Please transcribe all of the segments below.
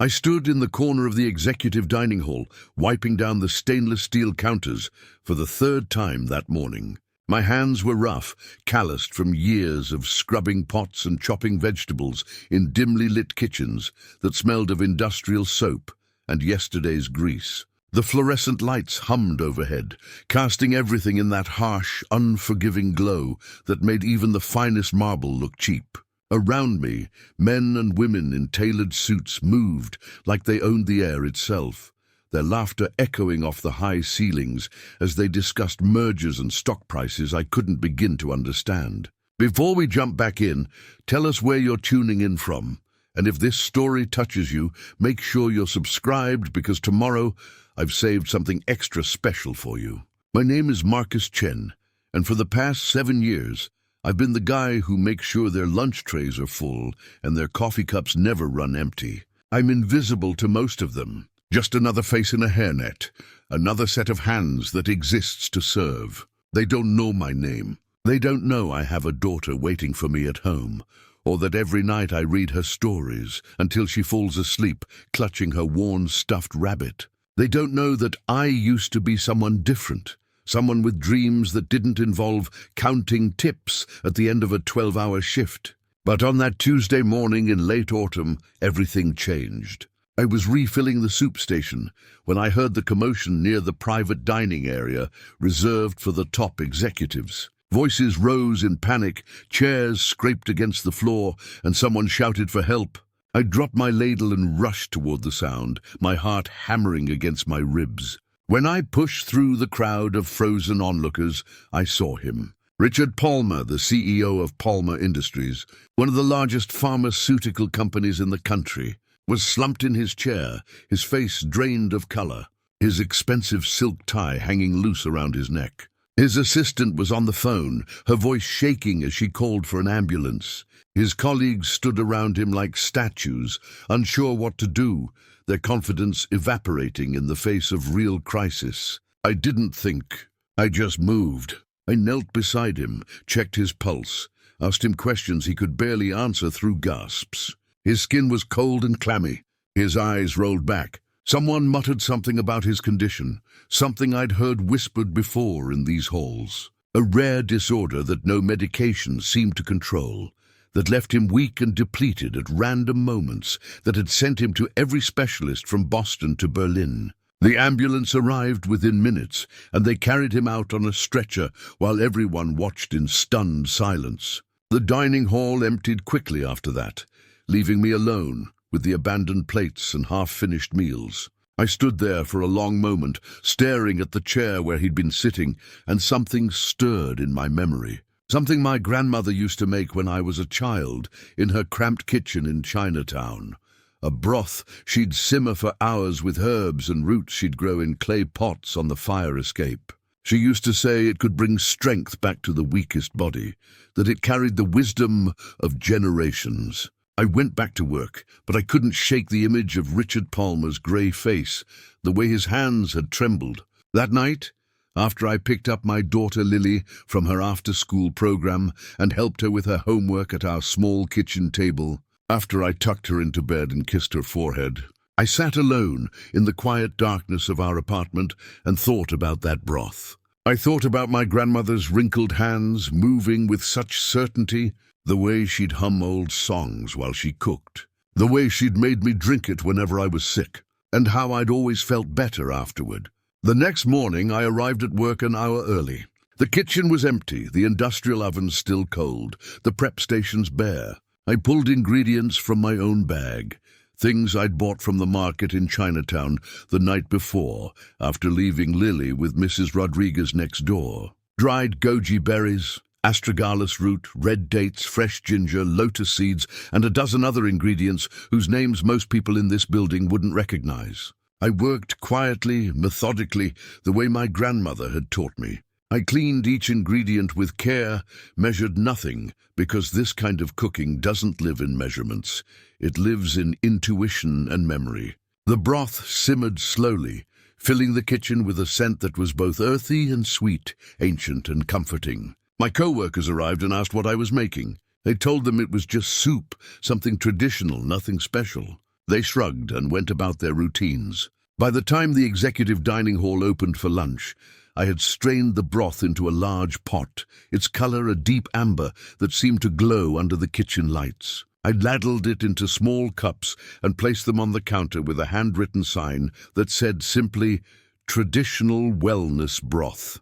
I stood in the corner of the executive dining hall, wiping down the stainless steel counters for the third time that morning. My hands were rough, calloused from years of scrubbing pots and chopping vegetables in dimly lit kitchens that smelled of industrial soap and yesterday's grease. The fluorescent lights hummed overhead, casting everything in that harsh, unforgiving glow that made even the finest marble look cheap. Around me, men and women in tailored suits moved like they owned the air itself, their laughter echoing off the high ceilings as they discussed mergers and stock prices I couldn't begin to understand. Before we jump back in, tell us where you're tuning in from. And if this story touches you, make sure you're subscribed because tomorrow I've saved something extra special for you. My name is Marcus Chen, and for the past 7 years, I've been the guy who makes sure their lunch trays are full and their coffee cups never run empty. I'm invisible to most of them, just another face in a hairnet, another set of hands that exists to serve. They don't know my name. They don't know I have a daughter waiting for me at home, or that every night I read her stories until she falls asleep, clutching her worn stuffed rabbit. They don't know that I used to be someone different, someone with dreams that didn't involve counting tips at the end of a 12-hour shift. But on that Tuesday morning in late autumn, everything changed. I was refilling the soup station when I heard the commotion near the private dining area reserved for the top executives. Voices rose in panic, chairs scraped against the floor, and someone shouted for help. I dropped my ladle and rushed toward the sound, my heart hammering against my ribs. When I pushed through the crowd of frozen onlookers, I saw him. Richard Pharma, the CEO of Pharma Industries, one of the largest pharmaceutical companies in the country, was slumped in his chair, his face drained of color, his expensive silk tie hanging loose around his neck. His assistant was on the phone, her voice shaking as she called for an ambulance. His colleagues stood around him like statues, unsure what to do, their confidence evaporating in the face of real crisis. I didn't think. I just moved. I knelt beside him, checked his pulse, asked him questions he could barely answer through gasps. His skin was cold and clammy. His eyes rolled back. Someone muttered something about his condition, something I'd heard whispered before in these halls. A rare disorder that no medication seemed to control, that left him weak and depleted at random moments, that had sent him to every specialist from Boston to Berlin. The ambulance arrived within minutes, and they carried him out on a stretcher while everyone watched in stunned silence. The dining hall emptied quickly after that, leaving me alone with the abandoned plates and half-finished meals. I stood there for a long moment, staring at the chair where he'd been sitting, and something stirred in my memory. Something my grandmother used to make when I was a child in her cramped kitchen in Chinatown. A broth she'd simmer for hours with herbs and roots she'd grow in clay pots on the fire escape. She used to say it could bring strength back to the weakest body, that it carried the wisdom of generations. I went back to work, but I couldn't shake the image of Richard Palmer's grey face, the way his hands had trembled. That night, after I picked up my daughter Lily from her after-school program and helped her with her homework at our small kitchen table, after I tucked her into bed and kissed her forehead, I sat alone in the quiet darkness of our apartment and thought about that broth. I thought about my grandmother's wrinkled hands moving with such certainty, the way she'd hum old songs while she cooked, the way she'd made me drink it whenever I was sick, and how I'd always felt better afterward. The next morning I arrived at work an hour early. The kitchen was empty, the industrial ovens still cold, the prep stations bare. I pulled ingredients from my own bag, things I'd bought from the market in Chinatown the night before, after leaving Lily with Mrs. Rodriguez next door. Dried goji berries, astragalus root, red dates, fresh ginger, lotus seeds, and a dozen other ingredients whose names most people in this building wouldn't recognize. I worked quietly, methodically, the way my grandmother had taught me. I cleaned each ingredient with care, measured nothing, because this kind of cooking doesn't live in measurements. It lives in intuition and memory. The broth simmered slowly, filling the kitchen with a scent that was both earthy and sweet, ancient and comforting. My co-workers arrived and asked what I was making. I told them it was just soup, something traditional, nothing special. They shrugged and went about their routines. By the time the executive dining hall opened for lunch, I had strained the broth into a large pot, its color a deep amber that seemed to glow under the kitchen lights. I ladled it into small cups and placed them on the counter with a handwritten sign that said simply, "Traditional Wellness Broth."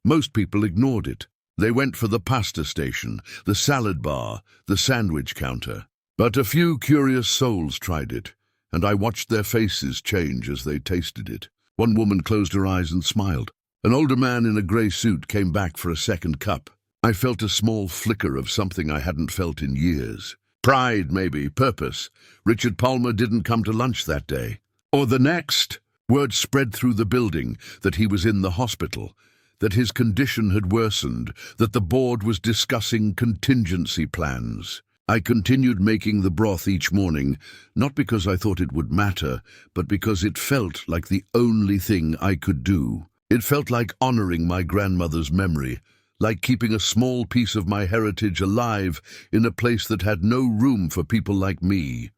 Most people ignored it. They went for the pasta station, the salad bar, the sandwich counter. But a few curious souls tried it, and I watched their faces change as they tasted it. One woman closed her eyes and smiled. An older man in a grey suit came back for a second cup. I felt a small flicker of something I hadn't felt in years. Pride, maybe, purpose. Richard Palmer didn't come to lunch that day. Or the next. Word spread through the building that he was in the hospital, that his condition had worsened, that the board was discussing contingency plans. I continued making the broth each morning, not because I thought it would matter, but because it felt like the only thing I could do. It felt like honoring my grandmother's memory, like keeping a small piece of my heritage alive in a place that had no room for people like me.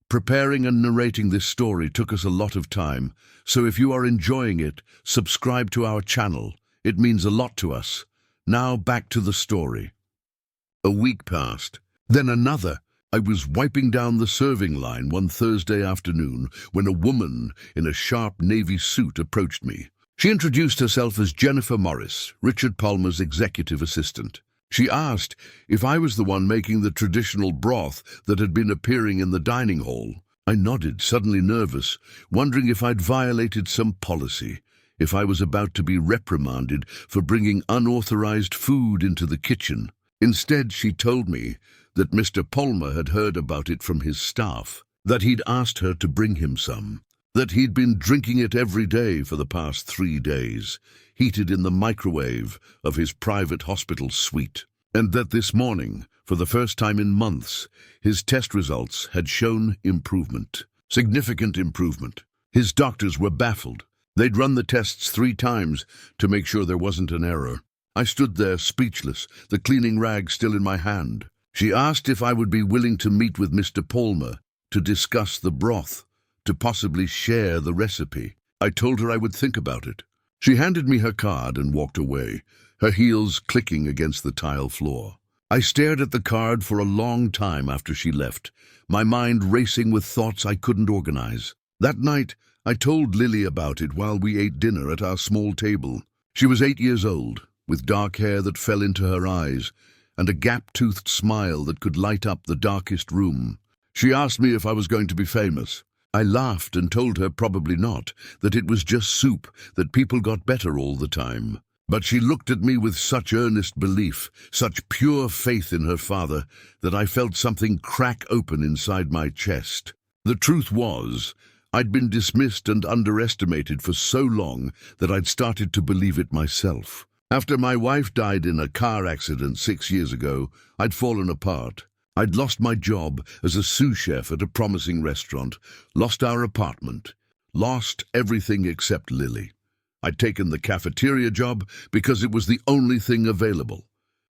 Preparing and narrating this story took us a lot of time, so if you are enjoying it, subscribe to our channel. It means a lot to us. Now back to the story. A week passed, then another. I was wiping down the serving line one Thursday afternoon when a woman in a sharp navy suit approached me. She introduced herself as Jennifer Morris, Richard Palmer's executive assistant. She asked if I was the one making the traditional broth that had been appearing in the dining hall. I nodded, suddenly nervous, wondering if I'd violated some policy, if I was about to be reprimanded for bringing unauthorized food into the kitchen. Instead, she told me that Mr. Palmer had heard about it from his staff, that he'd asked her to bring him some, that he'd been drinking it every day for the past 3 days, heated in the microwave of his private hospital suite, and that this morning, for the first time in months, his test results had shown improvement, significant improvement. His doctors were baffled. They'd run the tests 3 times to make sure there wasn't an error. I stood there speechless, the cleaning rag still in my hand. She asked if I would be willing to meet with Mr. Palmer to discuss the broth, to possibly share the recipe. I told her I would think about it. She handed me her card and walked away, her heels clicking against the tile floor. I stared at the card for a long time after she left, my mind racing with thoughts I couldn't organize. That night, I told Lily about it while we ate dinner at our small table. She was 8 years old, with dark hair that fell into her eyes, and a gap-toothed smile that could light up the darkest room. She asked me if I was going to be famous. I laughed and told her probably not, that it was just soup, that people got better all the time. But she looked at me with such earnest belief, such pure faith in her father, that I felt something crack open inside my chest. The truth was, I'd been dismissed and underestimated for so long that I'd started to believe it myself. After my wife died in a car accident 6 years ago, I'd fallen apart. I'd lost my job as a sous chef at a promising restaurant, lost our apartment, lost everything except Lily. I'd taken the cafeteria job because it was the only thing available,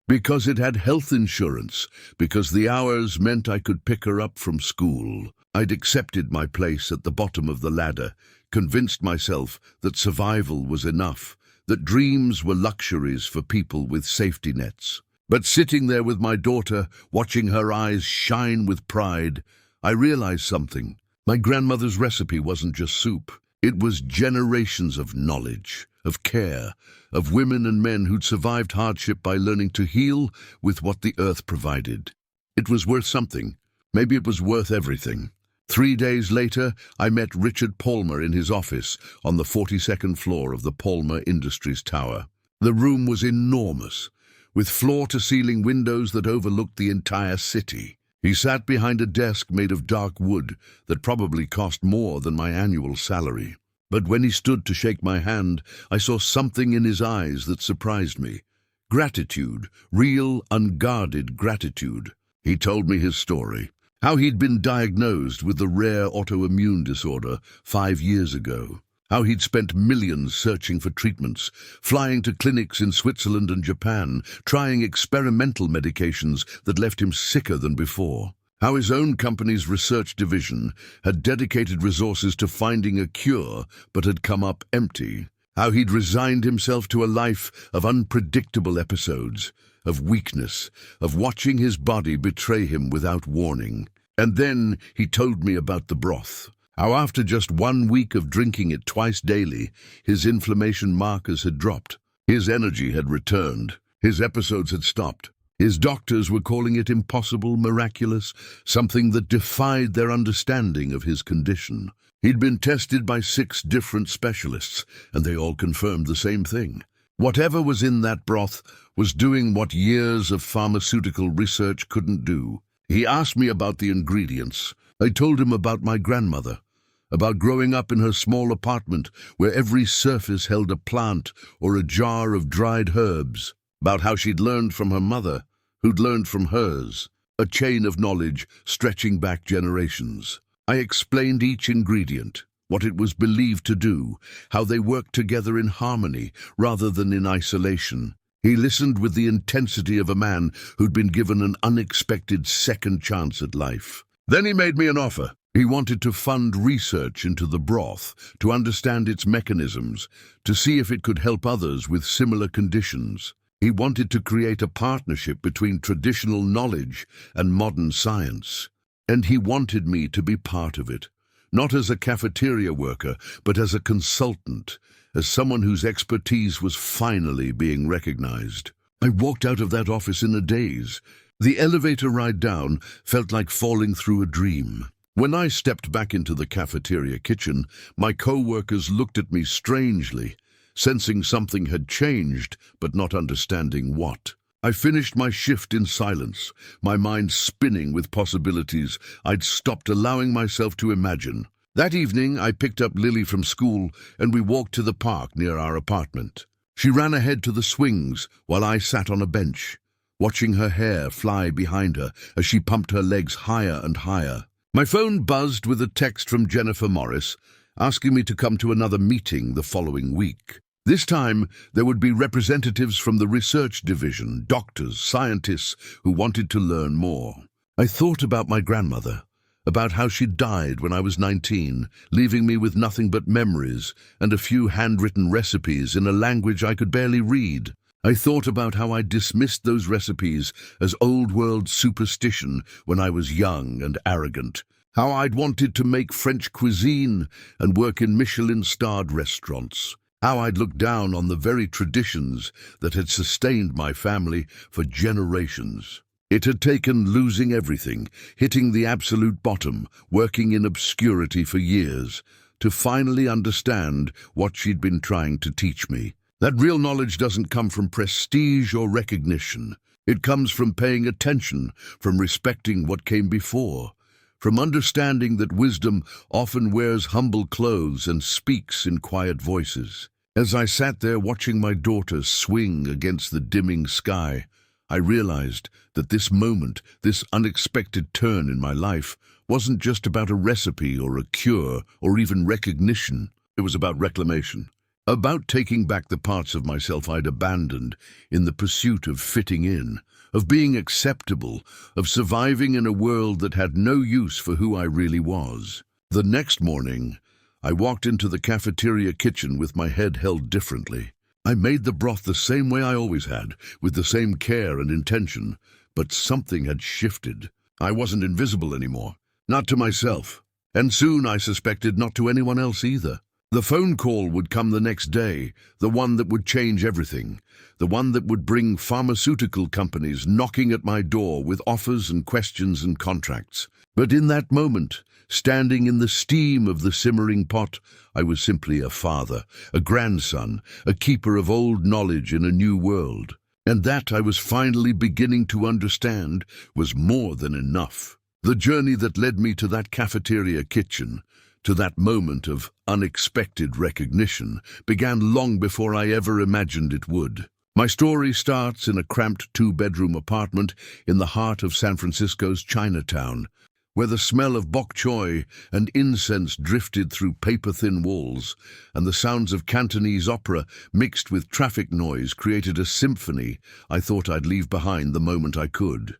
because it had health insurance, because the hours meant I could pick her up from school. I'd accepted my place at the bottom of the ladder, convinced myself that survival was enough, that dreams were luxuries for people with safety nets. But sitting there with my daughter, watching her eyes shine with pride, I realized something. My grandmother's recipe wasn't just soup. It was generations of knowledge, of care, of women and men who'd survived hardship by learning to heal with what the earth provided. It was worth something. Maybe it was worth everything. 3 days later, I met Richard Palmer in his office on the 42nd floor of the Palmer Industries Tower. The room was enormous, with floor-to-ceiling windows that overlooked the entire city. He sat behind a desk made of dark wood that probably cost more than my annual salary. But when he stood to shake my hand, I saw something in his eyes that surprised me. Gratitude, real, unguarded gratitude. He told me his story. How he'd been diagnosed with the rare autoimmune disorder 5 years ago. How he'd spent millions searching for treatments, flying to clinics in Switzerland and Japan, trying experimental medications that left him sicker than before. how his own company's research division had dedicated resources to finding a cure but had come up empty, how he'd resigned himself to a life of unpredictable episodes, of weakness, of watching his body betray him without warning. And then he told me about the broth, how after just 1 week of drinking it twice daily, his inflammation markers had dropped, his energy had returned, his episodes had stopped. His doctors were calling it impossible, miraculous, something that defied their understanding of his condition. He'd been tested by 6 different specialists, and they all confirmed the same thing. Whatever was in that broth was doing what years of pharmaceutical research couldn't do. He asked me about the ingredients. I told him about my grandmother, about growing up in her small apartment where every surface held a plant or a jar of dried herbs, about how she'd learned from her mother, who'd learned from hers, a chain of knowledge stretching back generations. I explained each ingredient, what it was believed to do, how they worked together in harmony rather than in isolation. He listened with the intensity of a man who'd been given an unexpected second chance at life. Then he made me an offer. He wanted to fund research into the broth, to understand its mechanisms, to see if it could help others with similar conditions. He wanted to create a partnership between traditional knowledge and modern science. And he wanted me to be part of it, not as a cafeteria worker, but as a consultant, as someone whose expertise was finally being recognized. I walked out of that office in a daze. The elevator ride down felt like falling through a dream. When I stepped back into the cafeteria kitchen, my co-workers looked at me strangely, sensing something had changed, but not understanding what. I finished my shift in silence, my mind spinning with possibilities I'd stopped allowing myself to imagine. That evening, I picked up Lily from school and we walked to the park near our apartment. She ran ahead to the swings while I sat on a bench, watching her hair fly behind her as she pumped her legs higher and higher. My phone buzzed with a text from Jennifer Morris, asking me to come to another meeting the following week. This time, there would be representatives from the research division, doctors, scientists who wanted to learn more. I thought about my grandmother, about how she died when I was 19, leaving me with nothing but memories and a few handwritten recipes in a language I could barely read. I thought about how I dismissed those recipes as old-world superstition when I was young and arrogant, how I'd wanted to make French cuisine and work in Michelin-starred restaurants, how I'd looked down on the very traditions that had sustained my family for generations. It had taken losing everything, hitting the absolute bottom, working in obscurity for years, to finally understand what she'd been trying to teach me. That real knowledge doesn't come from prestige or recognition. It comes from paying attention, from respecting what came before, from understanding that wisdom often wears humble clothes and speaks in quiet voices. As I sat there watching my daughter swing against the dimming sky, I realized that this moment, this unexpected turn in my life, wasn't just about a recipe or a cure or even recognition. It was about reclamation, about taking back the parts of myself I'd abandoned in the pursuit of fitting in, of being acceptable, of surviving in a world that had no use for who I really was. The next morning, I walked into the cafeteria kitchen with my head held differently. I made the broth the same way I always had, with the same care and intention, but something had shifted. I wasn't invisible anymore, not to myself, and soon I suspected not to anyone else either. The phone call would come the next day, the one that would change everything, the one that would bring pharmaceutical companies knocking at my door with offers and questions and contracts. But in that moment, standing in the steam of the simmering pot, I was simply a father, a grandson, a keeper of old knowledge in a new world. And that, I was finally beginning to understand, was more than enough. The journey that led me to that cafeteria kitchen, to that moment of unexpected recognition, began long before I ever imagined it would. My story starts in a cramped 2-bedroom apartment in the heart of San Francisco's Chinatown, where the smell of bok choy and incense drifted through paper-thin walls, and the sounds of Cantonese opera mixed with traffic noise created a symphony I thought I'd leave behind the moment I could.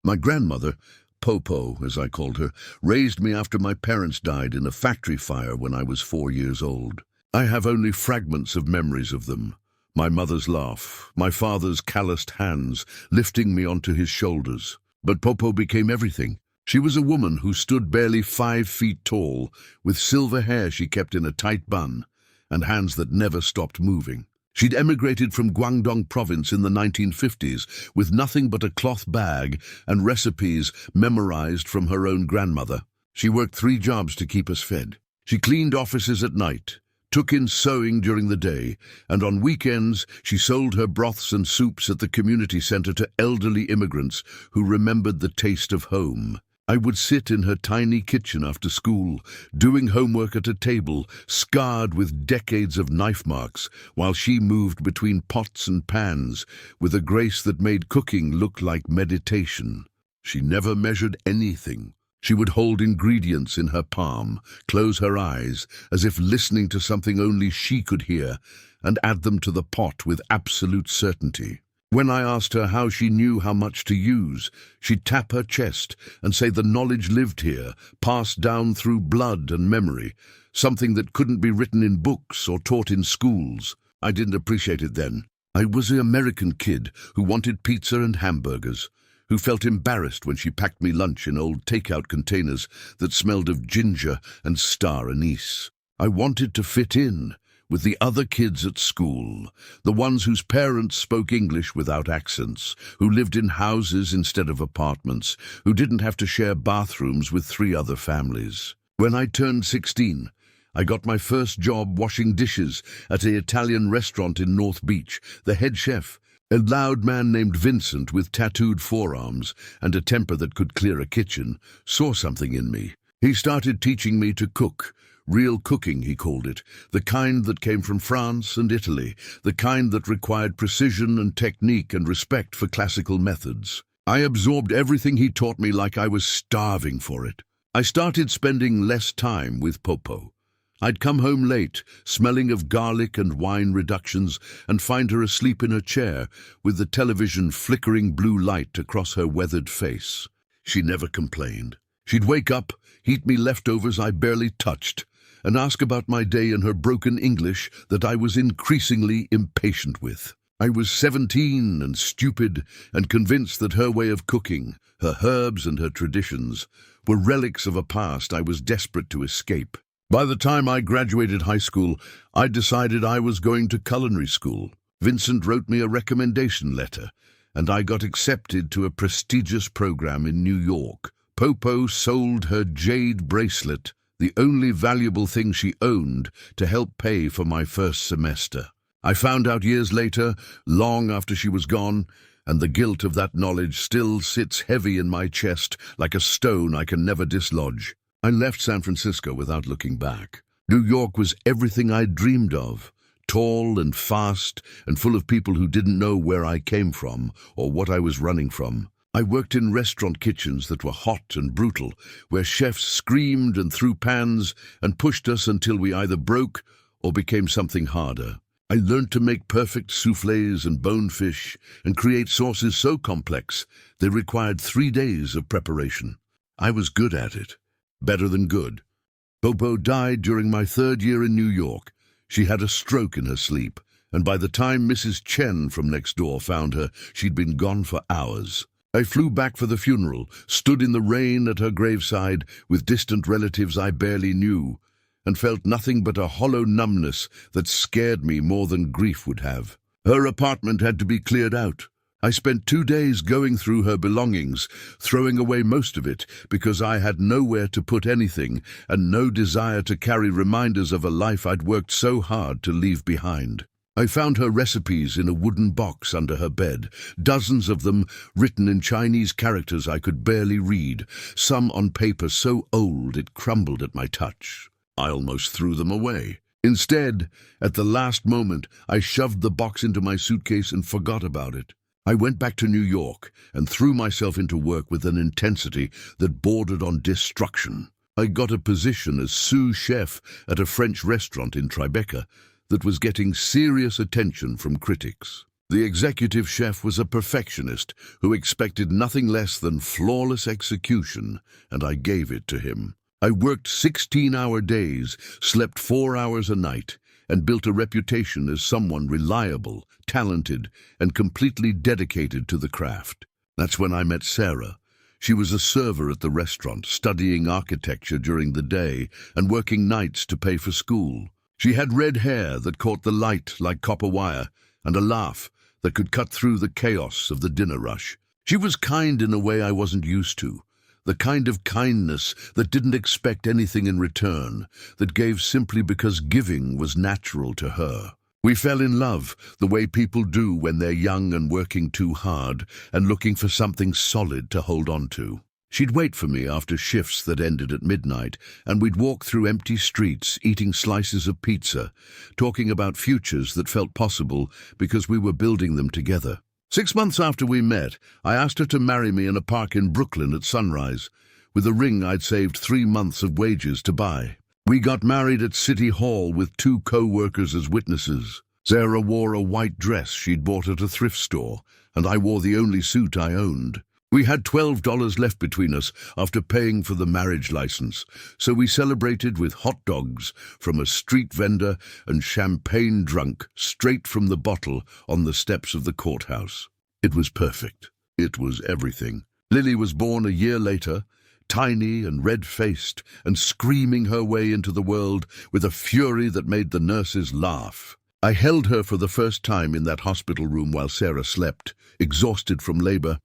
My grandmother, Popo, as I called her, raised me after my parents died in a factory fire when I was 4 years old. I have only fragments of memories of them. My mother's laugh, my father's calloused hands lifting me onto his shoulders. But Popo became everything. She was a woman who stood barely 5 feet tall, with silver hair she kept in a tight bun, and hands that never stopped moving. She'd emigrated from Guangdong province in the 1950s with nothing but a cloth bag and recipes memorized from her own grandmother. She worked 3 jobs to keep us fed. She cleaned offices at night, took in sewing during the day, and on weekends she sold her broths and soups at the community center to elderly immigrants who remembered the taste of home. I would sit in her tiny kitchen after school, doing homework at a table, scarred with decades of knife marks, while she moved between pots and pans with a grace that made cooking look like meditation. She never measured anything. She would hold ingredients in her palm, close her eyes, as if listening to something only she could hear, and add them to the pot with absolute certainty. When I asked her how she knew how much to use, she'd tap her chest and say the knowledge lived here, passed down through blood and memory, something that couldn't be written in books or taught in schools. I didn't appreciate it then. I was an American kid who wanted pizza and hamburgers, who felt embarrassed when she packed me lunch in old takeout containers that smelled of ginger and star anise. I wanted to fit in with the other kids at school, the ones whose parents spoke English without accents, who lived in houses instead of apartments, who didn't have to share bathrooms with 3 other families. When I turned 16, I got my first job washing dishes at an Italian restaurant in North Beach. The head chef, a loud man named Vincent with tattooed forearms and a temper that could clear a kitchen, saw something in me. He started teaching me to cook. Real cooking, he called it, the kind that came from France and Italy, the kind that required precision and technique and respect for classical methods. I absorbed everything he taught me like I was starving for it. I started spending less time with Popo. I'd come home late, smelling of garlic and wine reductions, and find her asleep in her chair, with the television flickering blue light across her weathered face. She never complained. She'd wake up, heat me leftovers I barely touched, and ask about my day in her broken English that I was increasingly impatient with. I was 17 and stupid and convinced that her way of cooking, her herbs and her traditions, were relics of a past I was desperate to escape. By the time I graduated high school, I decided I was going to culinary school. Vincent wrote me a recommendation letter, and I got accepted to a prestigious program in New York. Popo sold her jade bracelet, the only valuable thing she owned, to help pay for my first semester. I found out years later, long after she was gone, and the guilt of that knowledge still sits heavy in my chest like a stone I can never dislodge. I left San Francisco without looking back. New York was everything I'd dreamed of, tall and fast and full of people who didn't know where I came from or what I was running from. I worked in restaurant kitchens that were hot and brutal, where chefs screamed and threw pans and pushed us until we either broke or became something harder. I learned to make perfect soufflés and bonefish and create sauces so complex they required 3 days of preparation. I was good at it, better than good. Popo died during my 3rd year in New York. She had a stroke in her sleep, and by the time Mrs. Chen from next door found her, she'd been gone for hours. I flew back for the funeral, stood in the rain at her graveside with distant relatives I barely knew, and felt nothing but a hollow numbness that scared me more than grief would have. Her apartment had to be cleared out. I spent 2 days going through her belongings, throwing away most of it because I had nowhere to put anything and no desire to carry reminders of a life I'd worked so hard to leave behind. I found her recipes in a wooden box under her bed, dozens of them written in Chinese characters I could barely read, some on paper so old it crumbled at my touch. I almost threw them away. Instead, at the last moment, I shoved the box into my suitcase and forgot about it. I went back to New York and threw myself into work with an intensity that bordered on destruction. I got a position as sous chef at a French restaurant in Tribeca that was getting serious attention from critics. The executive chef was a perfectionist who expected nothing less than flawless execution, and I gave it to him. I worked 16-hour days, slept 4 hours a night, and built a reputation as someone reliable, talented, and completely dedicated to the craft. That's when I met Sarah. She was a server at the restaurant, studying architecture during the day and working nights to pay for school. She had red hair that caught the light like copper wire, and a laugh that could cut through the chaos of the dinner rush. She was kind in a way I wasn't used to, the kind of kindness that didn't expect anything in return, that gave simply because giving was natural to her. We fell in love, the way people do when they're young and working too hard and looking for something solid to hold on to. She'd wait for me after shifts that ended at midnight, and we'd walk through empty streets, eating slices of pizza, talking about futures that felt possible because we were building them together. 6 months after we met, I asked her to marry me in a park in Brooklyn at sunrise, with a ring I'd saved 3 months of wages to buy. We got married at City Hall with 2 co-workers as witnesses. Sarah wore a white dress she'd bought at a thrift store, and I wore the only suit I owned. We had $12 left between us after paying for the marriage license, so we celebrated with hot dogs from a street vendor and champagne drunk straight from the bottle on the steps of the courthouse. It was perfect. It was everything. Lily was born a year later, tiny and red-faced, and screaming her way into the world with a fury that made the nurses laugh. I held her for the first time in that hospital room while Sarah slept, exhausted from labor,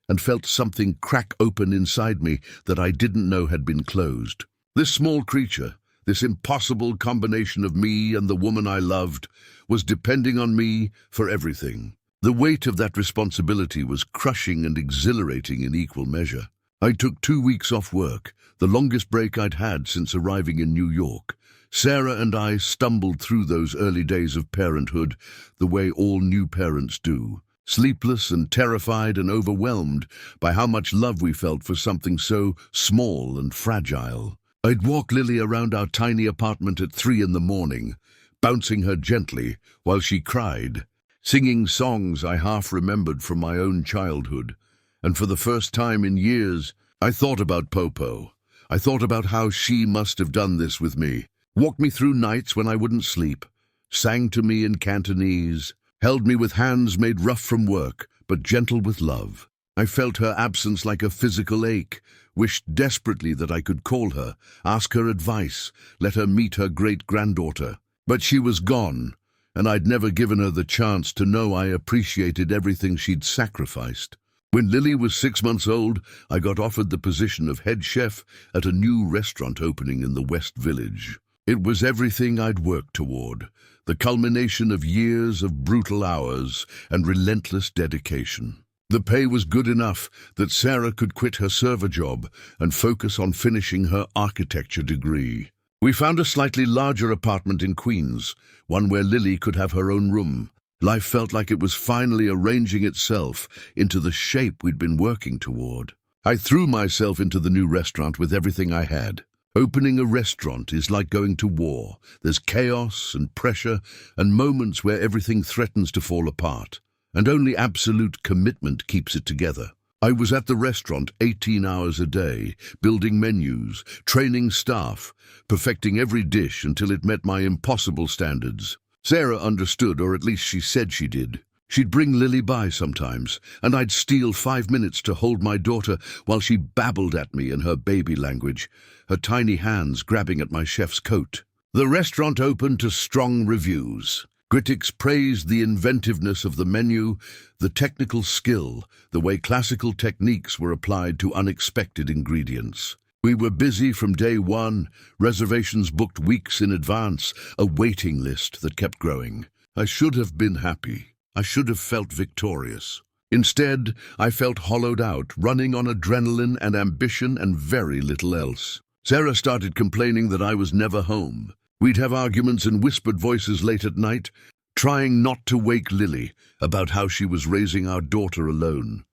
and felt something crack open inside me that I didn't know had been closed. This small creature, this impossible combination of me and the woman I loved, was depending on me for everything. The weight of that responsibility was crushing and exhilarating in equal measure. I took 2 weeks off work, the longest break I'd had since arriving in New York. Sarah and I stumbled through those early days of parenthood the way all new parents do. Sleepless and terrified and overwhelmed by how much love we felt for something so small and fragile. I'd walk Lily around our tiny apartment at 3 in the morning, bouncing her gently while she cried, singing songs I half remembered from my own childhood. And for the first time in years, I thought about Popo. I thought about how she must have done this with me. Walked me through nights when I wouldn't sleep, sang to me in Cantonese, held me with hands made rough from work, but gentle with love. I felt her absence like a physical ache, wished desperately that I could call her, ask her advice, let her meet her great-granddaughter. But she was gone, and I'd never given her the chance to know I appreciated everything she'd sacrificed. When Lily was 6 months old, I got offered the position of head chef at a new restaurant opening in the West Village. It was everything I'd worked toward, the culmination of years of brutal hours and relentless dedication. The pay was good enough that Sarah could quit her server job and focus on finishing her architecture degree. We found a slightly larger apartment in Queens, one where Lily could have her own room. Life felt like it was finally arranging itself into the shape we'd been working toward. I threw myself into the new restaurant with everything I had. Opening a restaurant is like going to war. There's chaos and pressure and moments where everything threatens to fall apart, and only absolute commitment keeps it together. I was at the restaurant 18 hours a day, building menus, training staff, perfecting every dish until it met my impossible standards. Sarah understood, or at least she said she did. She'd bring Lily by sometimes, and I'd steal 5 minutes to hold my daughter while she babbled at me in her baby language, her tiny hands grabbing at my chef's coat. The restaurant opened to strong reviews. Critics praised the inventiveness of the menu, the technical skill, the way classical techniques were applied to unexpected ingredients. We were busy from day one, reservations booked weeks in advance, a waiting list that kept growing. I should have been happy. I should have felt victorious. Instead, I felt hollowed out, running on adrenaline and ambition and very little else. Sarah started complaining that I was never home. We'd have arguments in whispered voices late at night, trying not to wake Lily about how she was raising our daughter alone,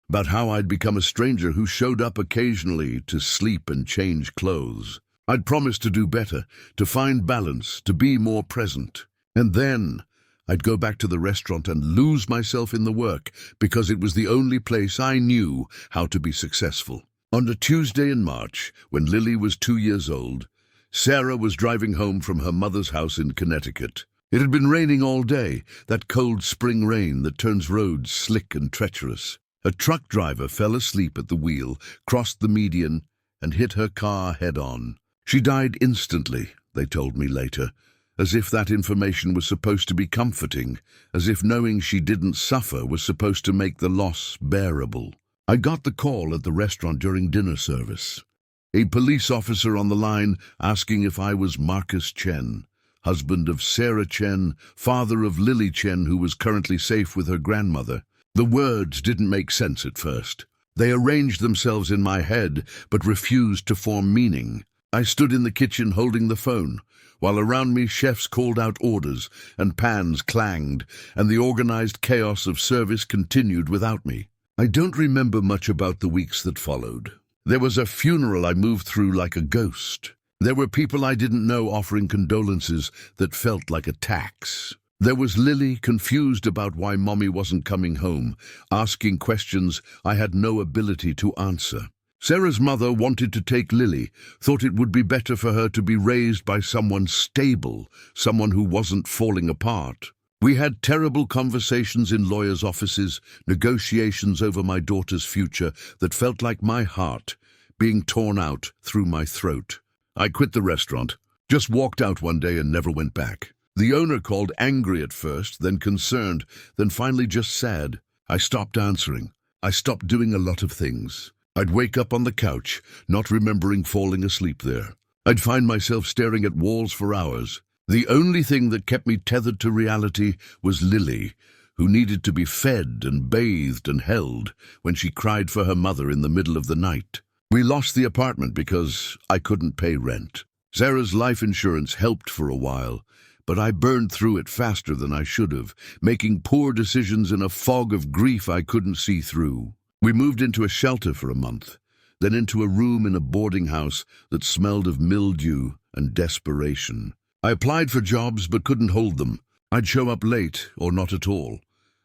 about how I'd become a stranger who showed up occasionally to sleep and change clothes. I'd promised to do better, to find balance, to be more present. And then I'd go back to the restaurant and lose myself in the work because it was the only place I knew how to be successful. On a Tuesday in March, when Lily was 2 years old, Sarah was driving home from her mother's house in Connecticut. It had been raining all day, that cold spring rain that turns roads slick and treacherous. A truck driver fell asleep at the wheel, crossed the median, and hit her car head-on. She died instantly, they told me later, as if that information was supposed to be comforting, as if knowing she didn't suffer was supposed to make the loss bearable. I got the call at the restaurant during dinner service. A police officer on the line asking if I was Marcus Chen, husband of Sarah Chen, father of Lily Chen, who was currently safe with her grandmother. The words didn't make sense at first. They arranged themselves in my head, but refused to form meaning. I stood in the kitchen holding the phone, while around me chefs called out orders, and pans clanged, and the organized chaos of service continued without me. I don't remember much about the weeks that followed. There was a funeral I moved through like a ghost. There were people I didn't know offering condolences that felt like a tax. There was Lily, confused about why Mommy wasn't coming home, asking questions I had no ability to answer. Sarah's mother wanted to take Lily, thought it would be better for her to be raised by someone stable, someone who wasn't falling apart. We had terrible conversations in lawyers' offices, negotiations over my daughter's future that felt like my heart being torn out through my throat. I quit the restaurant, just walked out one day and never went back. The owner called, angry at first, then concerned, then finally just sad. I stopped answering. I stopped doing a lot of things. I'd wake up on the couch, not remembering falling asleep there. I'd find myself staring at walls for hours. The only thing that kept me tethered to reality was Lily, who needed to be fed and bathed and held when she cried for her mother in the middle of the night. We lost the apartment because I couldn't pay rent. Sarah's life insurance helped for a while, but I burned through it faster than I should have, making poor decisions in a fog of grief I couldn't see through. We moved into a shelter for a month, then into a room in a boarding house that smelled of mildew and desperation. I applied for jobs but couldn't hold them. I'd show up late or not at all,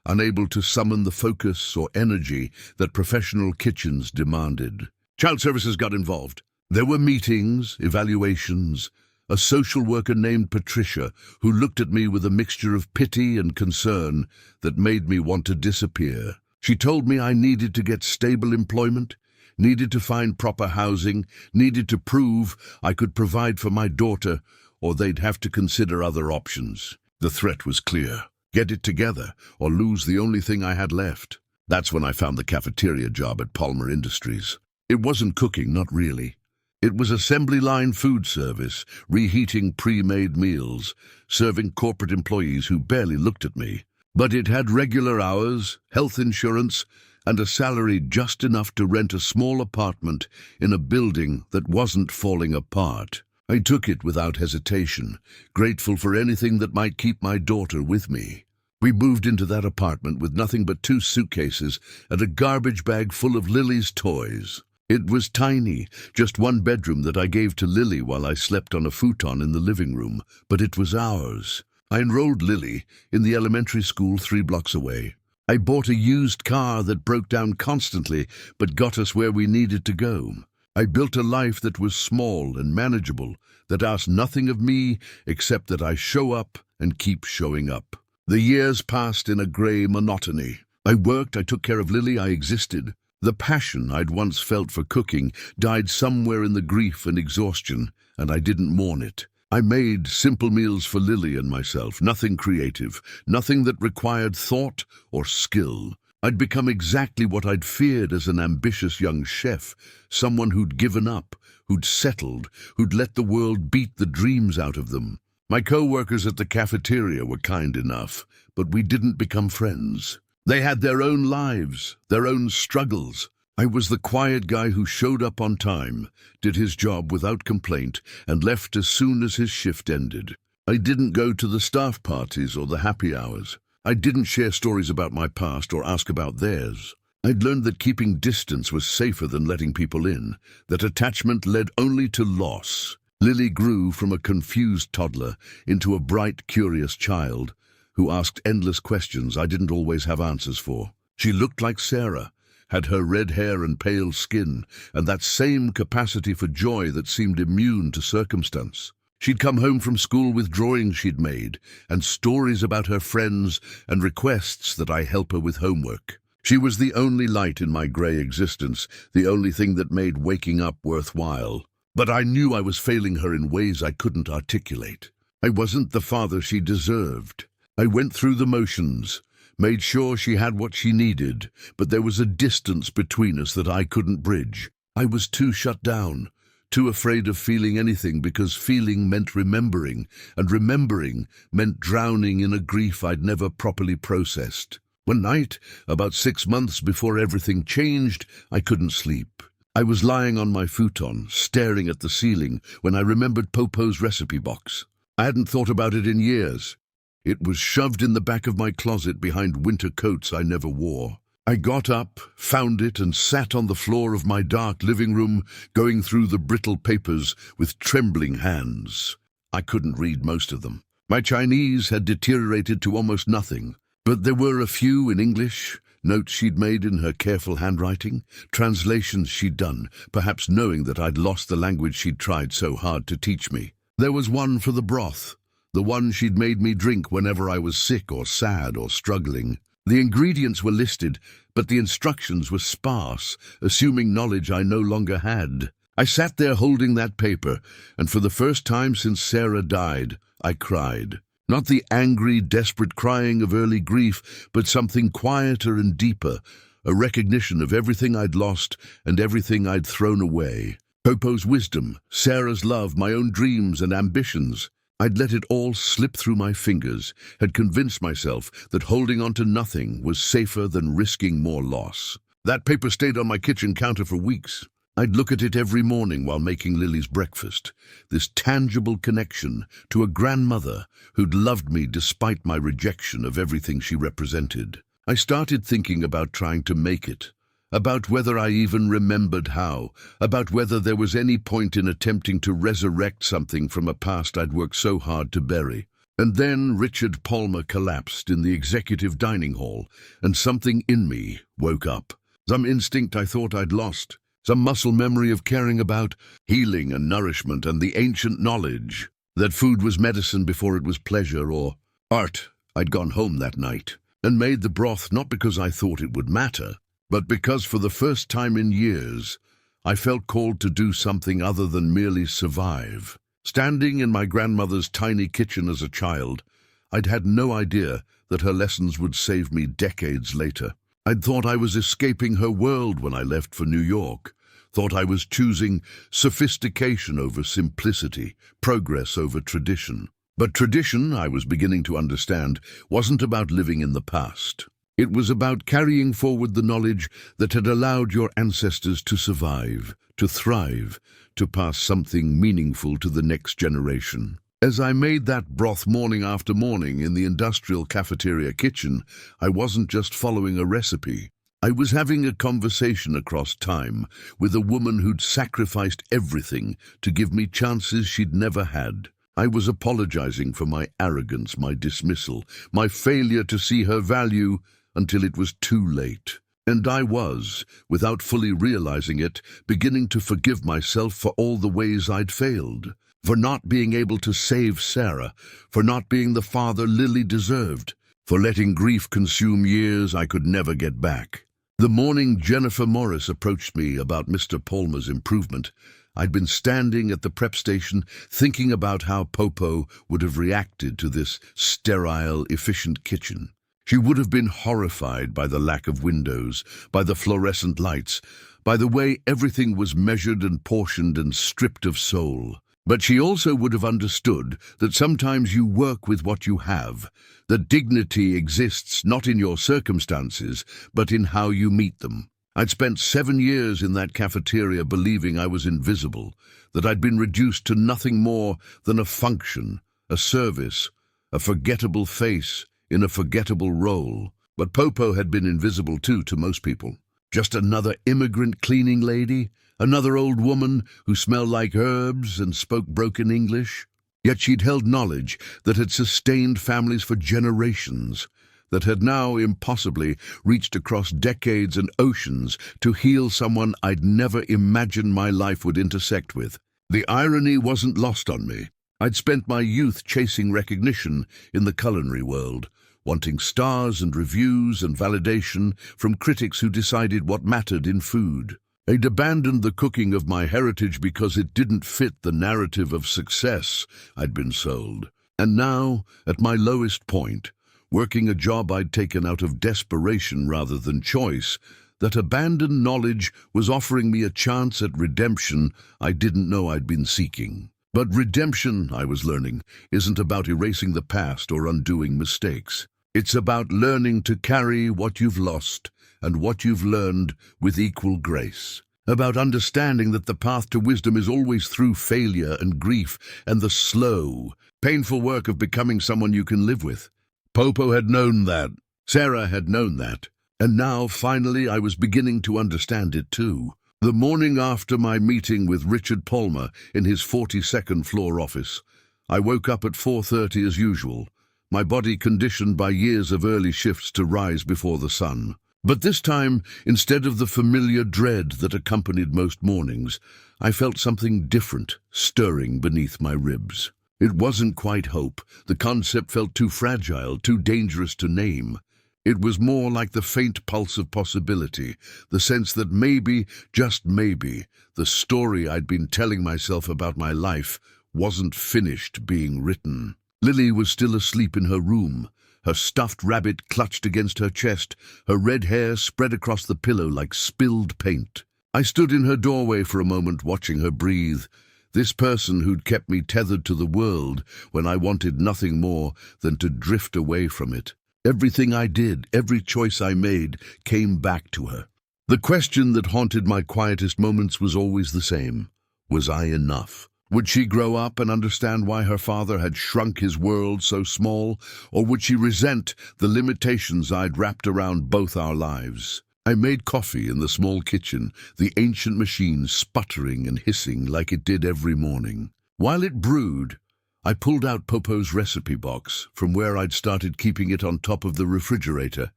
unable to summon the focus or energy that professional kitchens demanded. Child services got involved. There were meetings, evaluations, a social worker named Patricia who looked at me with a mixture of pity and concern that made me want to disappear. She told me I needed to get stable employment, needed to find proper housing, needed to prove I could provide for my daughter, or they'd have to consider other options. The threat was clear. Get it together, or lose the only thing I had left. That's when I found the cafeteria job at Pharma Industries. It wasn't cooking, not really. It was assembly line food service, reheating pre-made meals, serving corporate employees who barely looked at me. But it had regular hours, health insurance, and a salary just enough to rent a small apartment in a building that wasn't falling apart. I took it without hesitation, grateful for anything that might keep my daughter with me. We moved into that apartment with nothing but 2 suitcases and a garbage bag full of Lily's toys. It was tiny, just 1 bedroom that I gave to Lily while I slept on a futon in the living room, but it was ours. I enrolled Lily in the elementary school 3 blocks away. I bought a used car that broke down constantly but got us where we needed to go. I built a life that was small and manageable, that asked nothing of me except that I show up and keep showing up. The years passed in a grey monotony. I worked, I took care of Lily, I existed. The passion I'd once felt for cooking died somewhere in the grief and exhaustion, and I didn't mourn it. I made simple meals for Lily and myself, nothing creative, nothing that required thought or skill. I'd become exactly what I'd feared as an ambitious young chef, someone who'd given up, who'd settled, who'd let the world beat the dreams out of them. My co-workers at the cafeteria were kind enough, but we didn't become friends. They had their own lives, their own struggles. I was the quiet guy who showed up on time, did his job without complaint, and left as soon as his shift ended. I didn't go to the staff parties or the happy hours. I didn't share stories about my past or ask about theirs. I'd learned that keeping distance was safer than letting people in, that attachment led only to loss. Lily grew from a confused toddler into a bright, curious child who asked endless questions I didn't always have answers for. She looked like Sarah, had her red hair and pale skin, and that same capacity for joy that seemed immune to circumstance. She'd come home from school with drawings she'd made, and stories about her friends, and requests that I help her with homework. She was the only light in my grey existence, the only thing that made waking up worthwhile. But I knew I was failing her in ways I couldn't articulate. I wasn't the father she deserved. I went through the motions, made sure she had what she needed, but there was a distance between us that I couldn't bridge. I was too shut down, too afraid of feeling anything, because feeling meant remembering, and remembering meant drowning in a grief I'd never properly processed. One night, about 6 months before everything changed, I couldn't sleep. I was lying on my futon, staring at the ceiling, when I remembered Popo's recipe box. I hadn't thought about it in years. It was shoved in the back of my closet behind winter coats I never wore. I got up, found it, and sat on the floor of my dark living room, going through the brittle papers with trembling hands. I couldn't read most of them. My Chinese had deteriorated to almost nothing, but there were a few in English, notes she'd made in her careful handwriting, translations she'd done, perhaps knowing that I'd lost the language she'd tried so hard to teach me. There was one for the broth, the one she'd made me drink whenever I was sick or sad or struggling. The ingredients were listed, but the instructions were sparse, assuming knowledge I no longer had. I sat there holding that paper, and for the first time since Sarah died, I cried. Not the angry, desperate crying of early grief, but something quieter and deeper, a recognition of everything I'd lost and everything I'd thrown away. Popo's wisdom, Sarah's love, my own dreams and ambitions. I'd let it all slip through my fingers, had convinced myself that holding on to nothing was safer than risking more loss. That paper stayed on my kitchen counter for weeks. I'd look at it every morning while making Lily's breakfast, this tangible connection to a grandmother who'd loved me despite my rejection of everything she represented. I started thinking about trying to make it, about whether I even remembered how, about whether there was any point in attempting to resurrect something from a past I'd worked so hard to bury. And then Richard Palmer collapsed in the executive dining hall, and something in me woke up. Some instinct I thought I'd lost. Some muscle memory of caring about healing and nourishment, and the ancient knowledge that food was medicine before it was pleasure or art. I'd gone home that night and made the broth not because I thought it would matter, but because for the first time in years, I felt called to do something other than merely survive. Standing in my grandmother's tiny kitchen as a child, I'd had no idea that her lessons would save me decades later. I'd thought I was escaping her world when I left for New York. Thought I was choosing sophistication over simplicity, progress over tradition. But tradition, I was beginning to understand, wasn't about living in the past. It was about carrying forward the knowledge that had allowed your ancestors to survive, to thrive, to pass something meaningful to the next generation. As I made that broth morning after morning in the industrial cafeteria kitchen, I wasn't just following a recipe. I was having a conversation across time with a woman who'd sacrificed everything to give me chances she'd never had. I was apologizing for my arrogance, my dismissal, my failure to see her value until it was too late. And I was, without fully realizing it, beginning to forgive myself for all the ways I'd failed. For not being able to save Sarah, for not being the father Lily deserved, for letting grief consume years I could never get back. The morning Jennifer Morris approached me about Mr. Palmer's improvement, I'd been standing at the prep station thinking about how Popo would have reacted to this sterile, efficient kitchen. She would have been horrified by the lack of windows, by the fluorescent lights, by the way everything was measured and portioned and stripped of soul. But she also would have understood that sometimes you work with what you have, that dignity exists not in your circumstances, but in how you meet them. I'd spent 7 years in that cafeteria believing I was invisible, that I'd been reduced to nothing more than a function, a service, a forgettable face in a forgettable role. But Popo had been invisible too to most people. Just another immigrant cleaning lady, another old woman who smelled like herbs and spoke broken English. Yet she'd held knowledge that had sustained families for generations, that had now impossibly reached across decades and oceans to heal someone I'd never imagined my life would intersect with. The irony wasn't lost on me. I'd spent my youth chasing recognition in the culinary world, wanting stars and reviews and validation from critics who decided what mattered in food. I'd abandoned the cooking of my heritage because it didn't fit the narrative of success I'd been sold. And now, at my lowest point, working a job I'd taken out of desperation rather than choice, that abandoned knowledge was offering me a chance at redemption I didn't know I'd been seeking. But redemption, I was learning, isn't about erasing the past or undoing mistakes. It's about learning to carry what you've lost and what you've learned with equal grace. About understanding that the path to wisdom is always through failure and grief and the slow, painful work of becoming someone you can live with. Popo had known that. Sarah had known that. And now, finally, I was beginning to understand it too. The morning after my meeting with Richard Palmer in his 42nd floor office, I woke up at 4:30 as usual, my body conditioned by years of early shifts to rise before the sun. But this time, instead of the familiar dread that accompanied most mornings, I felt something different stirring beneath my ribs. It wasn't quite hope. The concept felt too fragile, too dangerous to name. It was more like the faint pulse of possibility, the sense that maybe, just maybe, the story I'd been telling myself about my life wasn't finished being written. Lily was still asleep in her room, her stuffed rabbit clutched against her chest, her red hair spread across the pillow like spilled paint. I stood in her doorway for a moment, watching her breathe. This person who'd kept me tethered to the world when I wanted nothing more than to drift away from it. Everything I did, every choice I made, came back to her. The question that haunted my quietest moments was always the same. Was I enough? Would she grow up and understand why her father had shrunk his world so small, or would she resent the limitations I'd wrapped around both our lives? I made coffee in the small kitchen, the ancient machine sputtering and hissing like it did every morning. While it brewed, I pulled out Popo's recipe box from where I'd started keeping it on top of the refrigerator,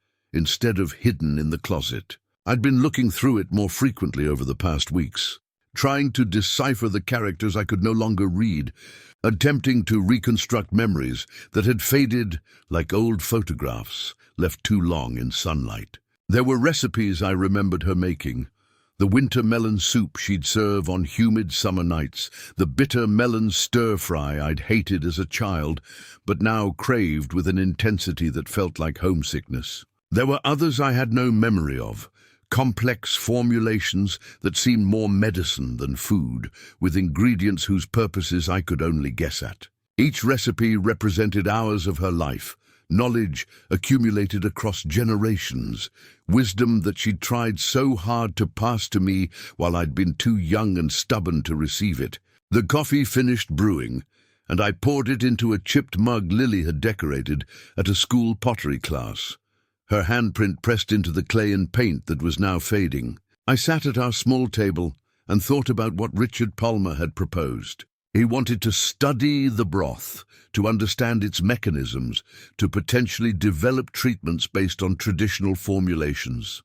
instead of hidden in the closet. I'd been looking through it more frequently over the past weeks, trying to decipher the characters I could no longer read, attempting to reconstruct memories that had faded like old photographs left too long in sunlight. There were recipes I remembered her making. The winter melon soup she'd serve on humid summer nights, the bitter melon stir-fry I'd hated as a child, but now craved with an intensity that felt like homesickness. There were others I had no memory of, complex formulations that seemed more medicine than food, with ingredients whose purposes I could only guess at. Each recipe represented hours of her life, knowledge accumulated across generations, wisdom that she'd tried so hard to pass to me while I'd been too young and stubborn to receive it. The coffee finished brewing, and I poured it into a chipped mug Lily had decorated at a school pottery class, her handprint pressed into the clay and paint that was now fading. I sat at our small table and thought about what Richard Palmer had proposed. He wanted to study the broth, to understand its mechanisms, to potentially develop treatments based on traditional formulations.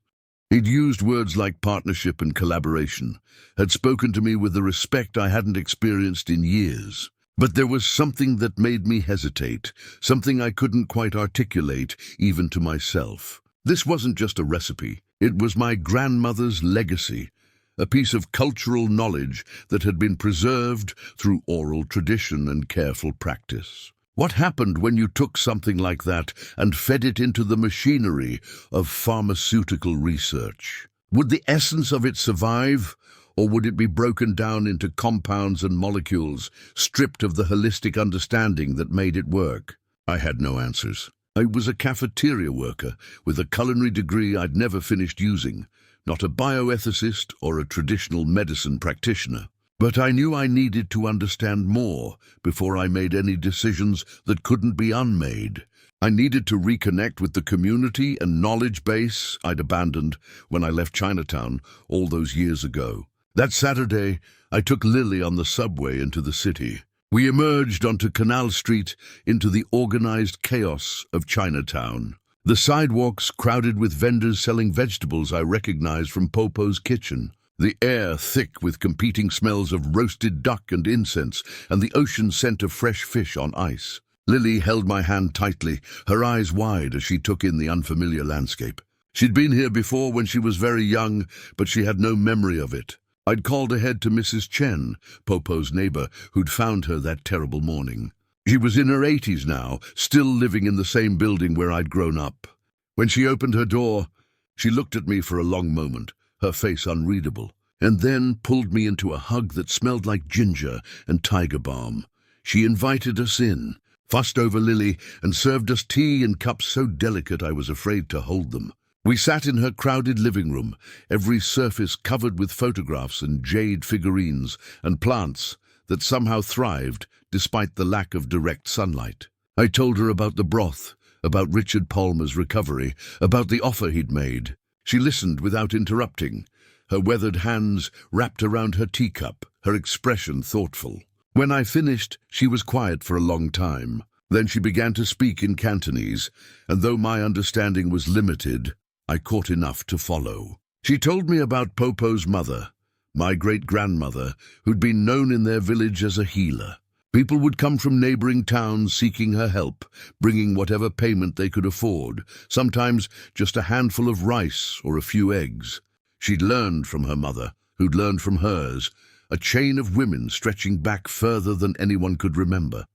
He'd used words like partnership and collaboration, had spoken to me with a respect I hadn't experienced in years. But there was something that made me hesitate, something I couldn't quite articulate even to myself. This wasn't just a recipe, it was my grandmother's legacy, a piece of cultural knowledge that had been preserved through oral tradition and careful practice. What happened when you took something like that and fed it into the machinery of pharmaceutical research? Would the essence of it survive, or would it be broken down into compounds and molecules, stripped of the holistic understanding that made it work? I had no answers. I was a cafeteria worker with a culinary degree I'd never finished using, not a bioethicist or a traditional medicine practitioner. But I knew I needed to understand more before I made any decisions that couldn't be unmade. I needed to reconnect with the community and knowledge base I'd abandoned when I left Chinatown all those years ago. That Saturday, I took Lily on the subway into the city. We emerged onto Canal Street into the organized chaos of Chinatown. The sidewalks crowded with vendors selling vegetables I recognized from Popo's kitchen. The air thick with competing smells of roasted duck and incense, and the ocean scent of fresh fish on ice. Lily held my hand tightly, her eyes wide as she took in the unfamiliar landscape. She'd been here before when she was very young, but she had no memory of it. I'd called ahead to Mrs. Chen, Popo's neighbor, who'd found her that terrible morning. She was in her 80s now, still living in the same building where I'd grown up. When she opened her door, she looked at me for a long moment, her face unreadable, and then pulled me into a hug that smelled like ginger and tiger balm. She invited us in, fussed over Lily, and served us tea in cups so delicate I was afraid to hold them. We sat in her crowded living room, every surface covered with photographs and jade figurines and plants that somehow thrived despite the lack of direct sunlight. I told her about the broth, about Richard Palmer's recovery, about the offer he'd made. She listened without interrupting, her weathered hands wrapped around her teacup, her expression thoughtful. When I finished, she was quiet for a long time. Then she began to speak in Cantonese, and though my understanding was limited, I caught enough to follow. She told me about Popo's mother, my great-grandmother, who'd been known in their village as a healer. People would come from neighboring towns seeking her help, bringing whatever payment they could afford, sometimes just a handful of rice or a few eggs. She'd learned from her mother, who'd learned from hers, a chain of women stretching back further than anyone could remember.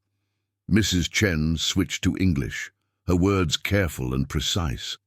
Mrs. Chen switched to English, her words careful and precise.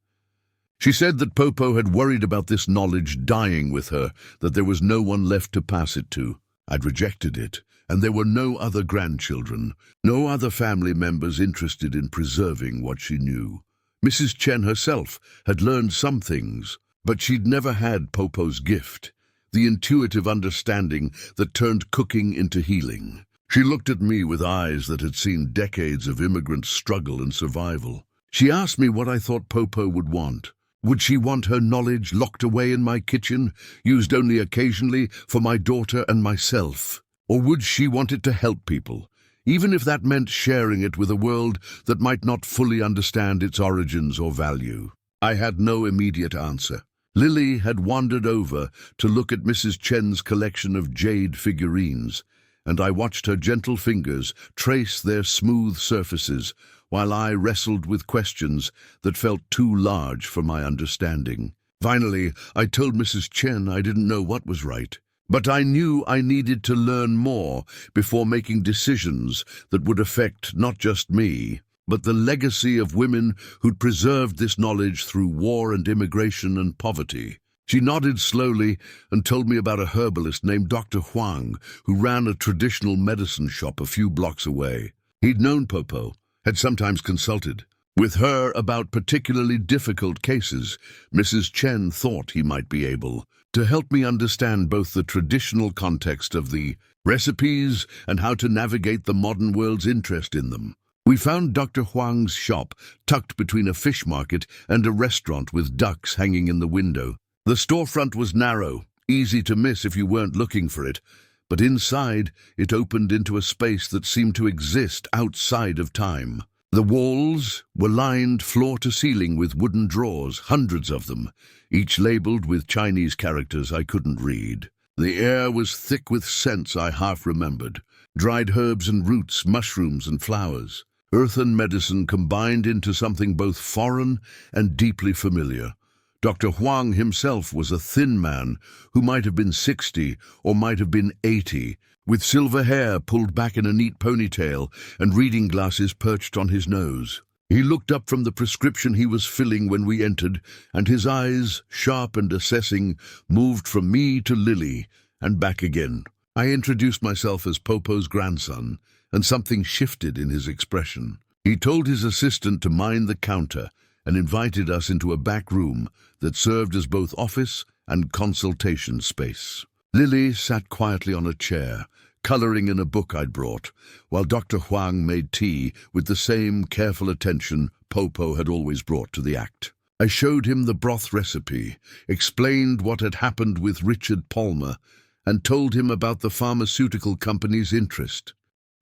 She said that Popo had worried about this knowledge dying with her, that there was no one left to pass it to. I'd rejected it, and there were no other grandchildren, no other family members interested in preserving what she knew. Mrs. Chen herself had learned some things, but she'd never had Popo's gift, the intuitive understanding that turned cooking into healing. She looked at me with eyes that had seen decades of immigrant struggle and survival. She asked me what I thought Popo would want. Would she want her knowledge locked away in my kitchen, used only occasionally for my daughter and myself? Or would she want it to help people, even if that meant sharing it with a world that might not fully understand its origins or value? I had no immediate answer. Lily had wandered over to look at Mrs. Chen's collection of jade figurines, and I watched her gentle fingers trace their smooth surfaces while I wrestled with questions that felt too large for my understanding. Finally, I told Mrs. Chen I didn't know what was right, but I knew I needed to learn more before making decisions that would affect not just me, but the legacy of women who'd preserved this knowledge through war and immigration and poverty. She nodded slowly and told me about a herbalist named Dr. Huang, who ran a traditional medicine shop a few blocks away. He'd known Popo, had sometimes consulted with her about particularly difficult cases. Mrs. Chen thought he might be able to help me understand both the traditional context of the recipes and how to navigate the modern world's interest in them. We found Dr. Huang's shop tucked between a fish market and a restaurant with ducks hanging in the window. The storefront was narrow, easy to miss if you weren't looking for it, but inside it opened into a space that seemed to exist outside of time. The walls were lined floor to ceiling with wooden drawers, hundreds of them, each labeled with Chinese characters I couldn't read. The air was thick with scents I half remembered, dried herbs and roots, mushrooms and flowers. Earth and medicine combined into something both foreign and deeply familiar. Dr. Huang himself was a thin man who might have been 60 or might have been 80, with silver hair pulled back in a neat ponytail and reading glasses perched on his nose. He looked up from the prescription he was filling when we entered, and his eyes, sharp and assessing, moved from me to Lily and back again. I introduced myself as Popo's grandson, and something shifted in his expression. He told his assistant to mind the counter and invited us into a back room that served as both office and consultation space. Lily sat quietly on a chair, coloring in a book I'd brought, while Dr. Huang made tea with the same careful attention Popo had always brought to the act. I showed him the broth recipe, explained what had happened with Richard Palmer, and told him about the pharmaceutical company's interest.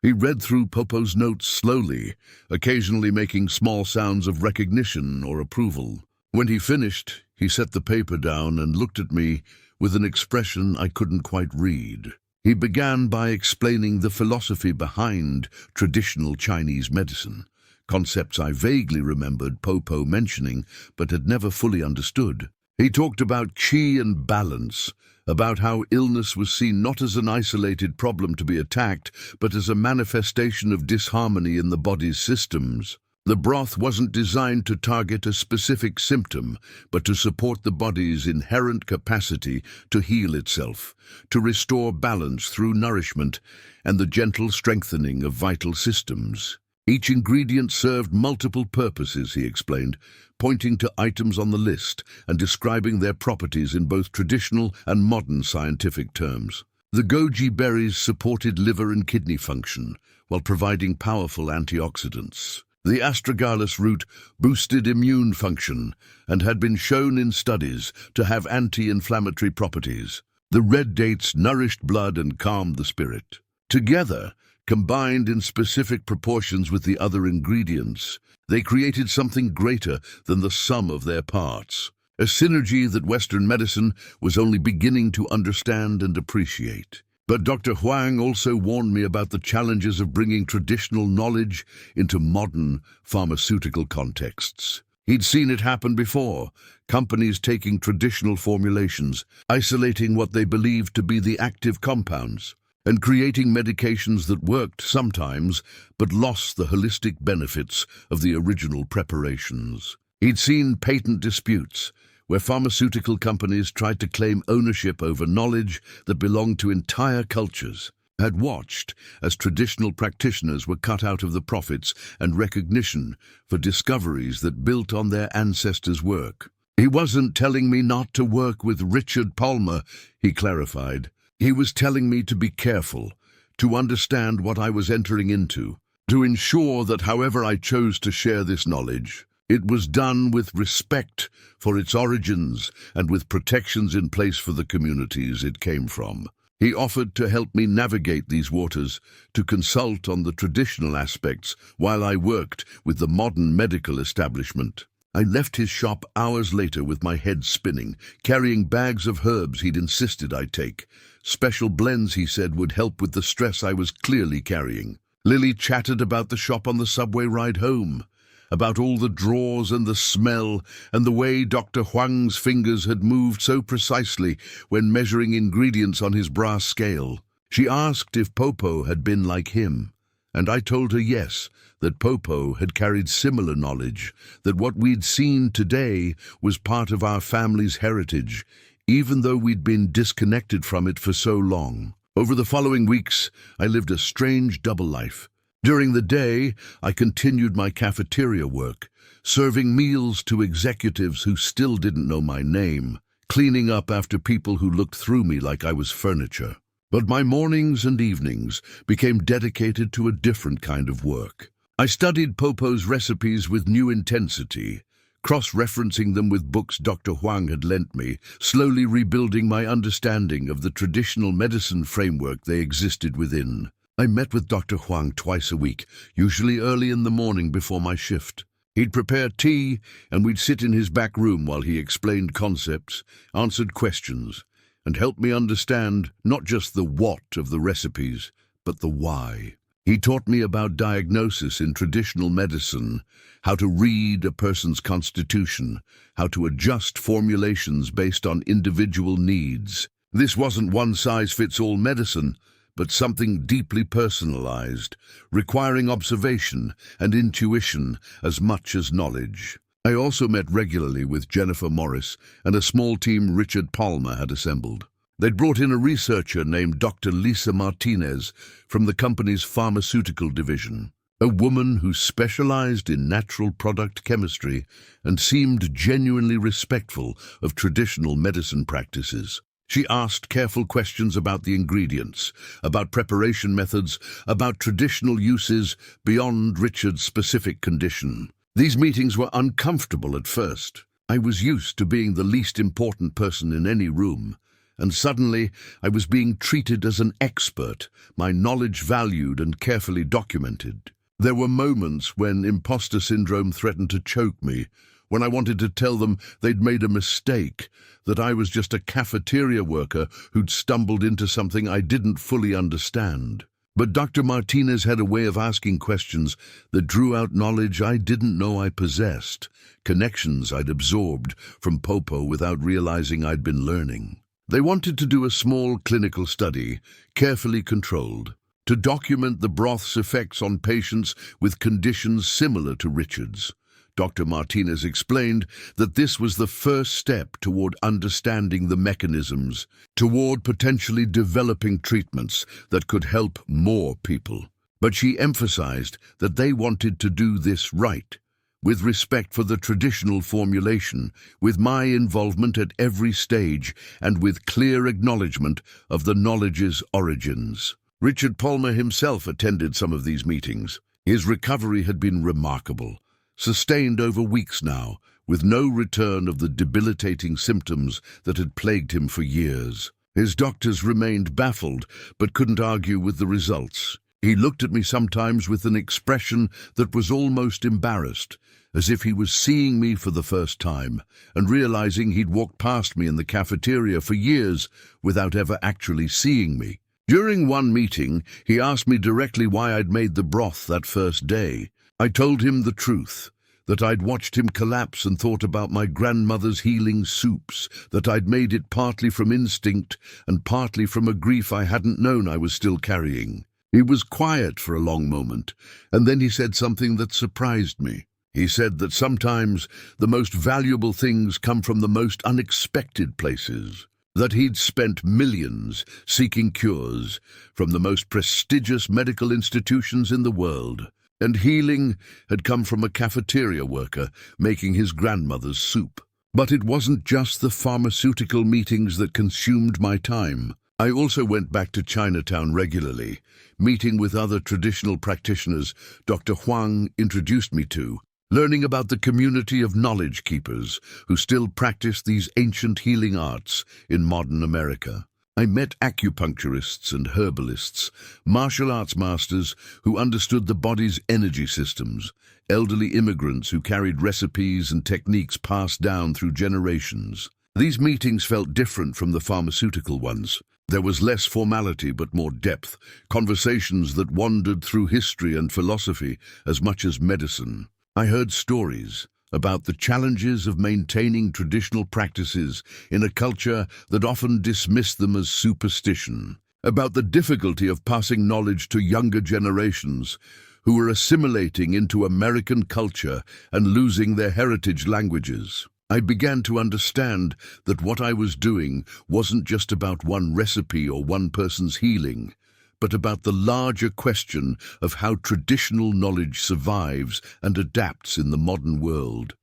He read through Popo's notes slowly, occasionally making small sounds of recognition or approval. When he finished, he set the paper down and looked at me with an expression I couldn't quite read. He began by explaining the philosophy behind traditional Chinese medicine, concepts I vaguely remembered Popo mentioning but had never fully understood. He talked about qi and balance, about how illness was seen not as an isolated problem to be attacked, but as a manifestation of disharmony in the body's systems. The broth wasn't designed to target a specific symptom, but to support the body's inherent capacity to heal itself, to restore balance through nourishment and the gentle strengthening of vital systems. Each ingredient served multiple purposes, he explained, pointing to items on the list and describing their properties in both traditional and modern scientific terms. The goji berries supported liver and kidney function, while providing powerful antioxidants. The astragalus root boosted immune function and had been shown in studies to have anti-inflammatory properties. The red dates nourished blood and calmed the spirit. Together, combined in specific proportions with the other ingredients, they created something greater than the sum of their parts, a synergy that Western medicine was only beginning to understand and appreciate. But Dr. Huang also warned me about the challenges of bringing traditional knowledge into modern pharmaceutical contexts. He'd seen it happen before, companies taking traditional formulations, isolating what they believed to be the active compounds, and creating medications that worked sometimes, but lost the holistic benefits of the original preparations. He'd seen patent disputes, where pharmaceutical companies tried to claim ownership over knowledge that belonged to entire cultures, had watched as traditional practitioners were cut out of the profits and recognition for discoveries that built on their ancestors' work. He wasn't telling me not to work with Richard Palmer, he clarified. He was telling me to be careful, to understand what I was entering into, to ensure that however I chose to share this knowledge, it was done with respect for its origins and with protections in place for the communities it came from. He offered to help me navigate these waters, to consult on the traditional aspects while I worked with the modern medical establishment. I left his shop hours later with my head spinning, carrying bags of herbs he'd insisted I take. Special blends, he said, would help with the stress I was clearly carrying. Lily chatted about the shop on the subway ride home, about all the drawers and the smell and the way Dr. Huang's fingers had moved so precisely when measuring ingredients on his brass scale. She asked if Popo had been like him, and I told her yes, that Popo had carried similar knowledge, that what we'd seen today was part of our family's heritage, even though we'd been disconnected from it for so long. Over the following weeks, I lived a strange double life. During the day, I continued my cafeteria work, serving meals to executives who still didn't know my name, cleaning up after people who looked through me like I was furniture. But my mornings and evenings became dedicated to a different kind of work. I studied Popo's recipes with new intensity, cross-referencing them with books Dr. Huang had lent me, slowly rebuilding my understanding of the traditional medicine framework they existed within. I met with Dr. Huang twice a week, usually early in the morning before my shift. He'd prepare tea, and we'd sit in his back room while he explained concepts, answered questions, and helped me understand not just the what of the recipes, but the why. He taught me about diagnosis in traditional medicine, how to read a person's constitution, how to adjust formulations based on individual needs. This wasn't one-size-fits-all medicine, but something deeply personalized, requiring observation and intuition as much as knowledge. I also met regularly with Jennifer Morris and a small team Richard Palmer had assembled. They'd brought in a researcher named Dr. Lisa Martinez from the company's pharmaceutical division, a woman who specialized in natural product chemistry and seemed genuinely respectful of traditional medicine practices. She asked careful questions about the ingredients, about preparation methods, about traditional uses beyond Richard's specific condition. These meetings were uncomfortable at first. I was used to being the least important person in any room, and suddenly I was being treated as an expert, my knowledge valued and carefully documented. There were moments when imposter syndrome threatened to choke me, when I wanted to tell them they'd made a mistake, that I was just a cafeteria worker who'd stumbled into something I didn't fully understand. But Dr. Martinez had a way of asking questions that drew out knowledge I didn't know I possessed, connections I'd absorbed from Popo without realizing I'd been learning. They wanted to do a small clinical study, carefully controlled, to document the broth's effects on patients with conditions similar to Richard's. Dr. Martinez explained that this was the first step toward understanding the mechanisms, toward potentially developing treatments that could help more people. But she emphasized that they wanted to do this right, with respect for the traditional formulation, with my involvement at every stage, and with clear acknowledgement of the knowledge's origins. Richard Palmer himself attended some of these meetings. His recovery had been remarkable, sustained over weeks now, with no return of the debilitating symptoms that had plagued him for years. His doctors remained baffled, but couldn't argue with the results. He looked at me sometimes with an expression that was almost embarrassed, as if he was seeing me for the first time, and realizing he'd walked past me in the cafeteria for years without ever actually seeing me. During one meeting, he asked me directly why I'd made the broth that first day. I told him the truth, that I'd watched him collapse and thought about my grandmother's healing soups, that I'd made it partly from instinct and partly from a grief I hadn't known I was still carrying. He was quiet for a long moment, and then he said something that surprised me. He said that sometimes the most valuable things come from the most unexpected places, that he'd spent millions seeking cures from the most prestigious medical institutions in the world, and healing had come from a cafeteria worker making his grandmother's soup. But it wasn't just the pharmaceutical meetings that consumed my time. I also went back to Chinatown regularly, meeting with other traditional practitioners Dr. Huang introduced me to, learning about the community of knowledge keepers who still practice these ancient healing arts in modern America. I met acupuncturists and herbalists, martial arts masters who understood the body's energy systems, elderly immigrants who carried recipes and techniques passed down through generations. These meetings felt different from the pharmaceutical ones. There was less formality but more depth, conversations that wandered through history and philosophy as much as medicine. I heard stories about the challenges of maintaining traditional practices in a culture that often dismissed them as superstition, about the difficulty of passing knowledge to younger generations who were assimilating into American culture and losing their heritage languages. I began to understand that what I was doing wasn't just about one recipe or one person's healing, but about the larger question of how traditional knowledge survives and adapts in the modern world.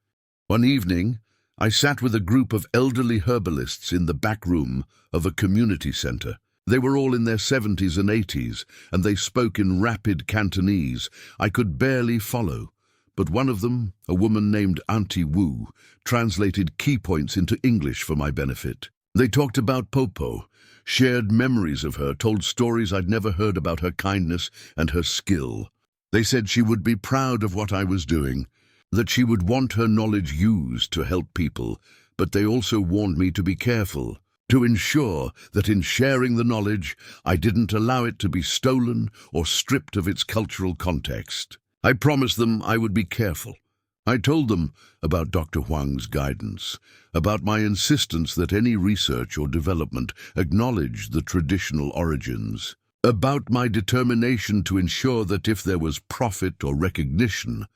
One evening, I sat with a group of elderly herbalists in the back room of a community center. They were all in their 70s and 80s, and they spoke in rapid Cantonese I could barely follow. But one of them, a woman named Auntie Wu, translated key points into English for my benefit. They talked about Popo, shared memories of her, told stories I'd never heard about her kindness and her skill. They said she would be proud of what I was doing, that she would want her knowledge used to help people, but they also warned me to be careful, to ensure that in sharing the knowledge, I didn't allow it to be stolen or stripped of its cultural context. I promised them I would be careful. I told them about Dr. Huang's guidance, about my insistence that any research or development acknowledge the traditional origins, about my determination to ensure that if there was profit or recognition,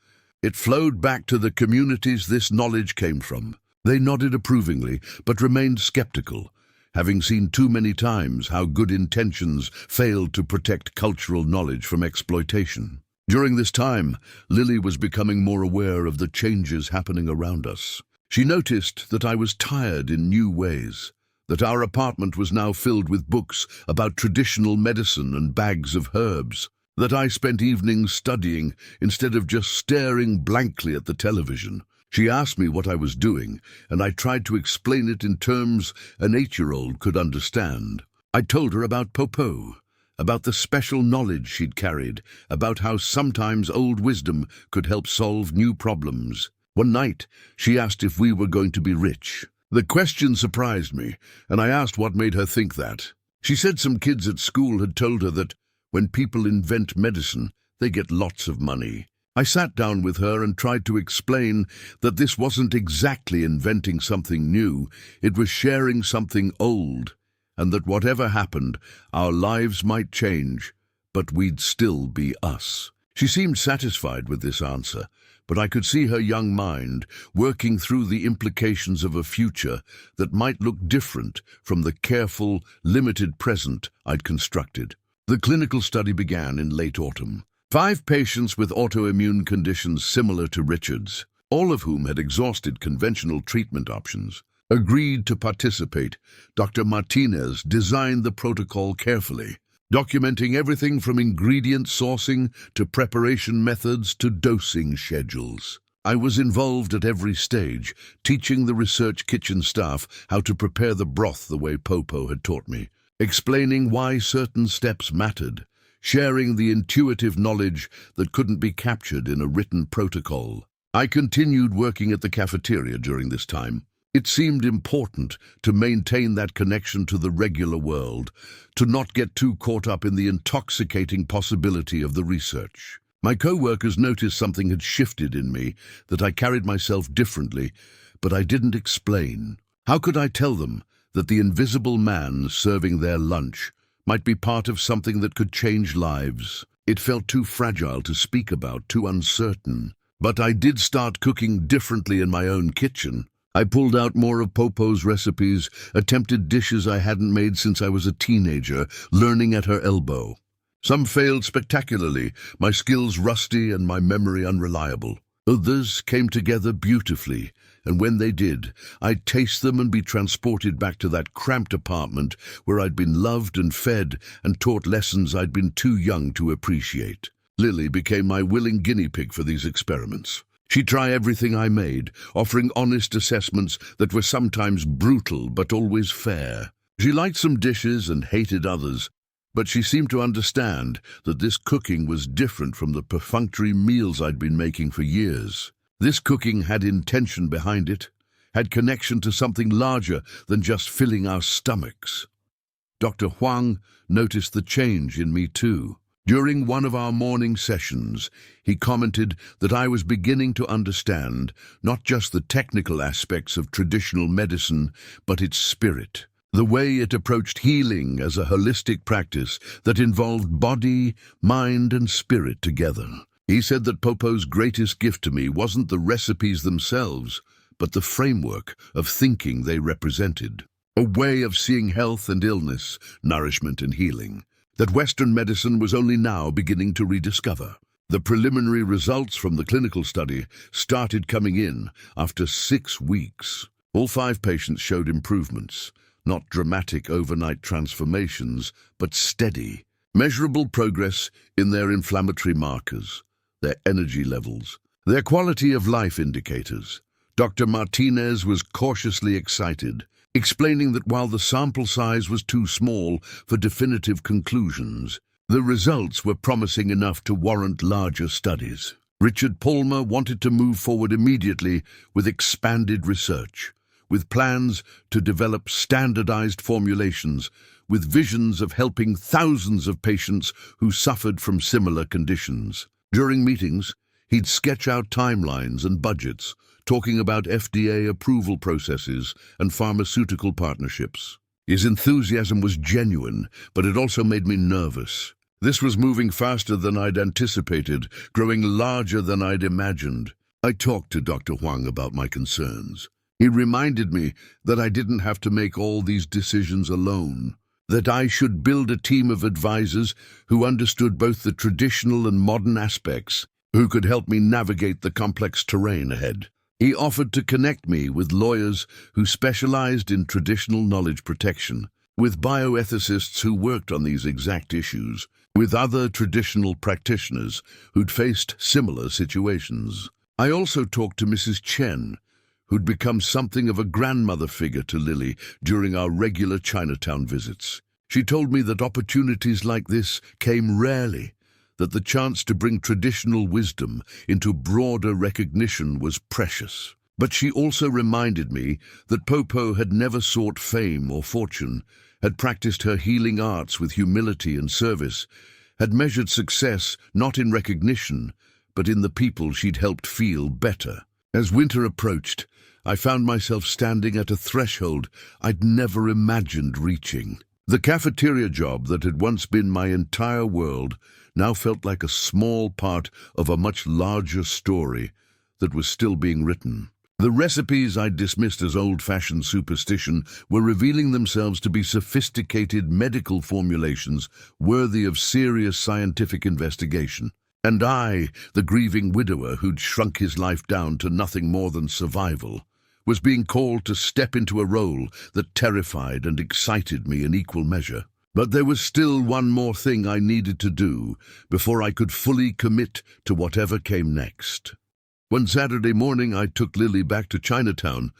it flowed back to the communities this knowledge came from. They nodded approvingly, but remained skeptical, having seen too many times how good intentions failed to protect cultural knowledge from exploitation. During this time, Lily was becoming more aware of the changes happening around us. She noticed that I was tired in new ways, that our apartment was now filled with books about traditional medicine and bags of herbs, that I spent evenings studying instead of just staring blankly at the television. She asked me what I was doing, and I tried to explain it in terms an 8-year-old could understand. I told her about Popo, about the special knowledge she'd carried, about how sometimes old wisdom could help solve new problems. One night, she asked if we were going to be rich. The question surprised me, and I asked what made her think that. She said some kids at school had told her that when people invent medicine, they get lots of money. I sat down with her and tried to explain that this wasn't exactly inventing something new, it was sharing something old, and that whatever happened, our lives might change, but we'd still be us. She seemed satisfied with this answer, but I could see her young mind working through the implications of a future that might look different from the careful, limited present I'd constructed. The clinical study began in late autumn. 5 patients with autoimmune conditions similar to Richard's, all of whom had exhausted conventional treatment options, agreed to participate. Dr. Martinez designed the protocol carefully, documenting everything from ingredient sourcing to preparation methods to dosing schedules. I was involved at every stage, teaching the research kitchen staff how to prepare the broth the way Popo had taught me, explaining why certain steps mattered, sharing the intuitive knowledge that couldn't be captured in a written protocol. I continued working at the cafeteria during this time. It seemed important to maintain that connection to the regular world, to not get too caught up in the intoxicating possibility of the research. My co-workers noticed something had shifted in me, that I carried myself differently, but I didn't explain. How could I tell them that the invisible man serving their lunch might be part of something that could change lives? It felt too fragile to speak about, too uncertain. But I did start cooking differently in my own kitchen. I pulled out more of Popo's recipes, attempted dishes I hadn't made since I was a teenager, learning at her elbow. Some failed spectacularly, my skills rusty and my memory unreliable. Others came together beautifully, and when they did, I'd taste them and be transported back to that cramped apartment where I'd been loved and fed and taught lessons I'd been too young to appreciate. Lily became my willing guinea pig for these experiments. She'd try everything I made, offering honest assessments that were sometimes brutal but always fair. She liked some dishes and hated others, but she seemed to understand that this cooking was different from the perfunctory meals I'd been making for years. This cooking had intention behind it, had connection to something larger than just filling our stomachs. Dr. Huang noticed the change in me too. During one of our morning sessions, he commented that I was beginning to understand not just the technical aspects of traditional medicine, but its spirit. The way it approached healing as a holistic practice that involved body, mind, and spirit together. He said that Popo's greatest gift to me wasn't the recipes themselves, but the framework of thinking they represented. A way of seeing health and illness, nourishment and healing, that Western medicine was only now beginning to rediscover. The preliminary results from the clinical study started coming in after 6 weeks. All 5 patients showed improvements, not dramatic overnight transformations, but steady, measurable progress in their inflammatory markers, their energy levels, their quality of life indicators. Dr. Martinez was cautiously excited, explaining that while the sample size was too small for definitive conclusions, the results were promising enough to warrant larger studies. Richard Palmer wanted to move forward immediately with expanded research, with plans to develop standardized formulations, with visions of helping thousands of patients who suffered from similar conditions. During meetings, he'd sketch out timelines and budgets, talking about FDA approval processes and pharmaceutical partnerships. His enthusiasm was genuine, but it also made me nervous. This was moving faster than I'd anticipated, growing larger than I'd imagined. I talked to Dr. Huang about my concerns. He reminded me that I didn't have to make all these decisions alone, that I should build a team of advisors who understood both the traditional and modern aspects, who could help me navigate the complex terrain ahead. He offered to connect me with lawyers who specialized in traditional knowledge protection, with bioethicists who worked on these exact issues, with other traditional practitioners who'd faced similar situations. I also talked to Mrs. Chen, who'd become something of a grandmother figure to Lily during our regular Chinatown visits. She told me that opportunities like this came rarely, that the chance to bring traditional wisdom into broader recognition was precious. But she also reminded me that Popo had never sought fame or fortune, had practiced her healing arts with humility and service, had measured success not in recognition, but in the people she'd helped feel better. As winter approached, I found myself standing at a threshold I'd never imagined reaching. The cafeteria job that had once been my entire world now felt like a small part of a much larger story that was still being written. The recipes I'd dismissed as old-fashioned superstition were revealing themselves to be sophisticated medical formulations worthy of serious scientific investigation. And I, the grieving widower who'd shrunk his life down to nothing more than survival, was being called to step into a role that terrified and excited me in equal measure. But there was still one more thing I needed to do before I could fully commit to whatever came next. One Saturday morning I took Lily back to Chinatown,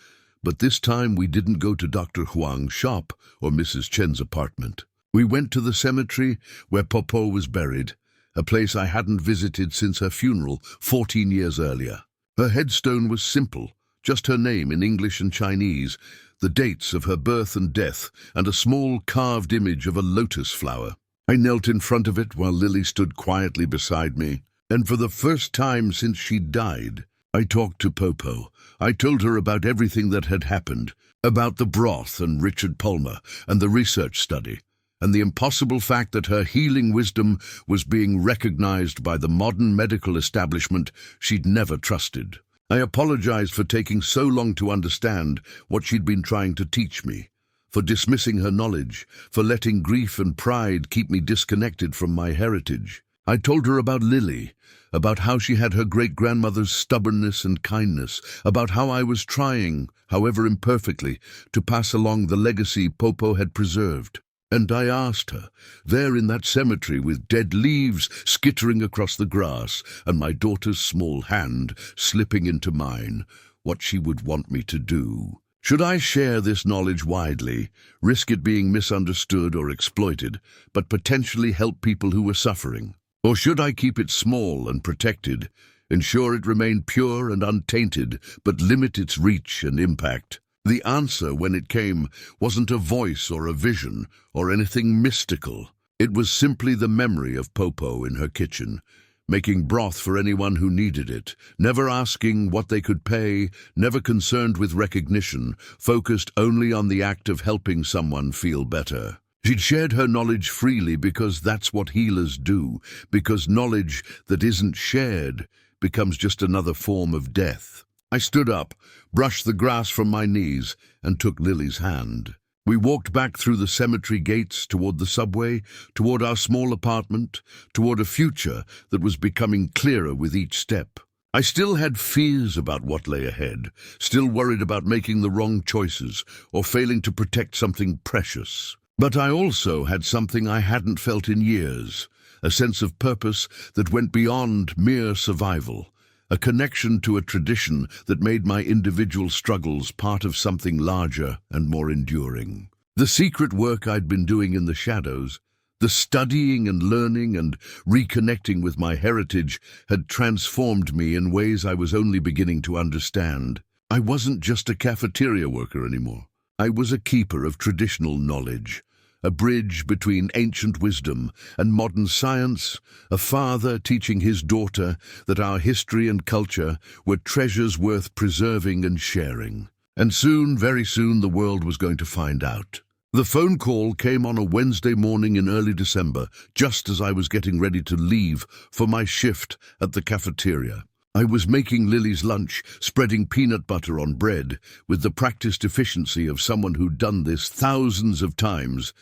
but this time we didn't go to Dr. Huang's shop or Mrs. Chen's apartment. We went to the cemetery where Popo was buried, a place I hadn't visited since her funeral 14 years earlier. Her headstone was simple, just her name in English and Chinese, the dates of her birth and death, and a small carved image of a lotus flower. I knelt in front of it while Lily stood quietly beside me, and for the first time since she died, I talked to Popo. I told her about everything that had happened, about the broth and Richard Pharma and the research study, and the impossible fact that her healing wisdom was being recognized by the modern medical establishment she'd never trusted. I apologized for taking so long to understand what she'd been trying to teach me, for dismissing her knowledge, for letting grief and pride keep me disconnected from my heritage. I told her about Lily, about how she had her great-grandmother's stubbornness and kindness, about how I was trying, however imperfectly, to pass along the legacy Popo had preserved. And I asked her, there in that cemetery with dead leaves skittering across the grass and my daughter's small hand slipping into mine, what she would want me to do. Should I share this knowledge widely, risk it being misunderstood or exploited, but potentially help people who were suffering? Or should I keep it small and protected, ensure it remained pure and untainted, but limit its reach and impact? The answer, when it came, wasn't a voice or a vision or anything mystical. It was simply the memory of Popo in her kitchen, making broth for anyone who needed it, never asking what they could pay, never concerned with recognition, focused only on the act of helping someone feel better. She'd shared her knowledge freely because that's what healers do, because knowledge that isn't shared becomes just another form of death. I stood up, brushed the grass from my knees, and took Lily's hand. We walked back through the cemetery gates toward the subway, toward our small apartment, toward a future that was becoming clearer with each step. I still had fears about what lay ahead, still worried about making the wrong choices or failing to protect something precious. But I also had something I hadn't felt in years, a sense of purpose that went beyond mere survival. A connection to a tradition that made my individual struggles part of something larger and more enduring. The secret work I'd been doing in the shadows, the studying and learning and reconnecting with my heritage, had transformed me in ways I was only beginning to understand. I wasn't just a cafeteria worker anymore. I was a keeper of traditional knowledge, a bridge between ancient wisdom and modern science, a father teaching his daughter that our history and culture were treasures worth preserving and sharing. And soon, very soon, the world was going to find out. The phone call came on a Wednesday morning in early December, just as I was getting ready to leave for my shift at the cafeteria. I was making Lily's lunch, spreading peanut butter on bread, with the practiced efficiency of someone who'd done this thousands of times,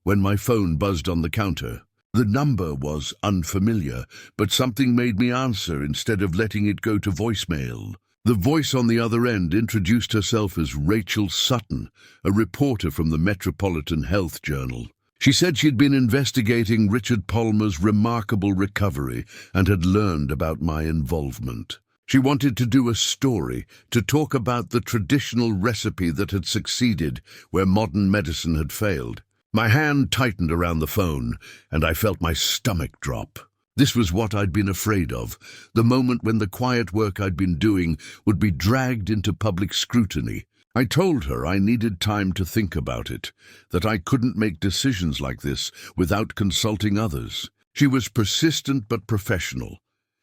when my phone buzzed on the counter. The number was unfamiliar, but something made me answer instead of letting it go to voicemail. The voice on the other end introduced herself as Rachel Sutton, a reporter from the Metropolitan Health Journal. She said she'd been investigating Richard Pharma's remarkable recovery and had learned about my involvement. She wanted to do a story, to talk about the traditional recipe that had succeeded where modern medicine had failed. My hand tightened around the phone, and I felt my stomach drop. This was what I'd been afraid of, the moment when the quiet work I'd been doing would be dragged into public scrutiny. I told her I needed time to think about it, that I couldn't make decisions like this without consulting others. She was persistent but professional,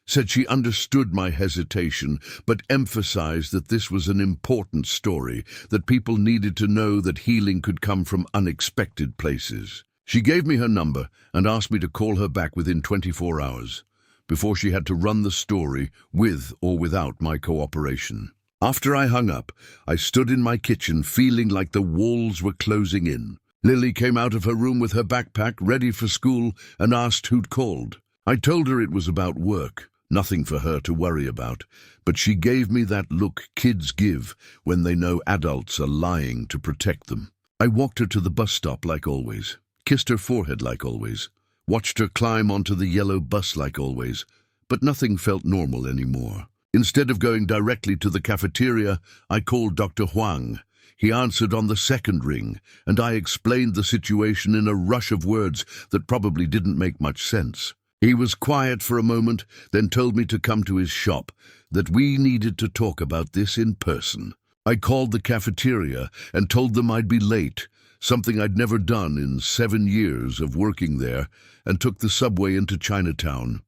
said she understood my hesitation, but emphasized that this was an important story, that people needed to know that healing could come from unexpected places. She gave me her number and asked me to call her back within 24 hours, before she had to run the story with or without my cooperation. After I hung up, I stood in my kitchen feeling like the walls were closing in. Lily came out of her room with her backpack, ready for school, and asked who'd called. I told her it was about work, nothing for her to worry about, but she gave me that look kids give when they know adults are lying to protect them. I walked her to the bus stop like always, kissed her forehead like always, watched her climb onto the yellow bus like always, but nothing felt normal anymore. Instead of going directly to the cafeteria, I called Dr. Huang. He answered on the second ring, and I explained the situation in a rush of words that probably didn't make much sense. He was quiet for a moment, then told me to come to his shop, that we needed to talk about this in person. I called the cafeteria and told them I'd be late, something I'd never done in 7 years of working there, and took the subway into Chinatown.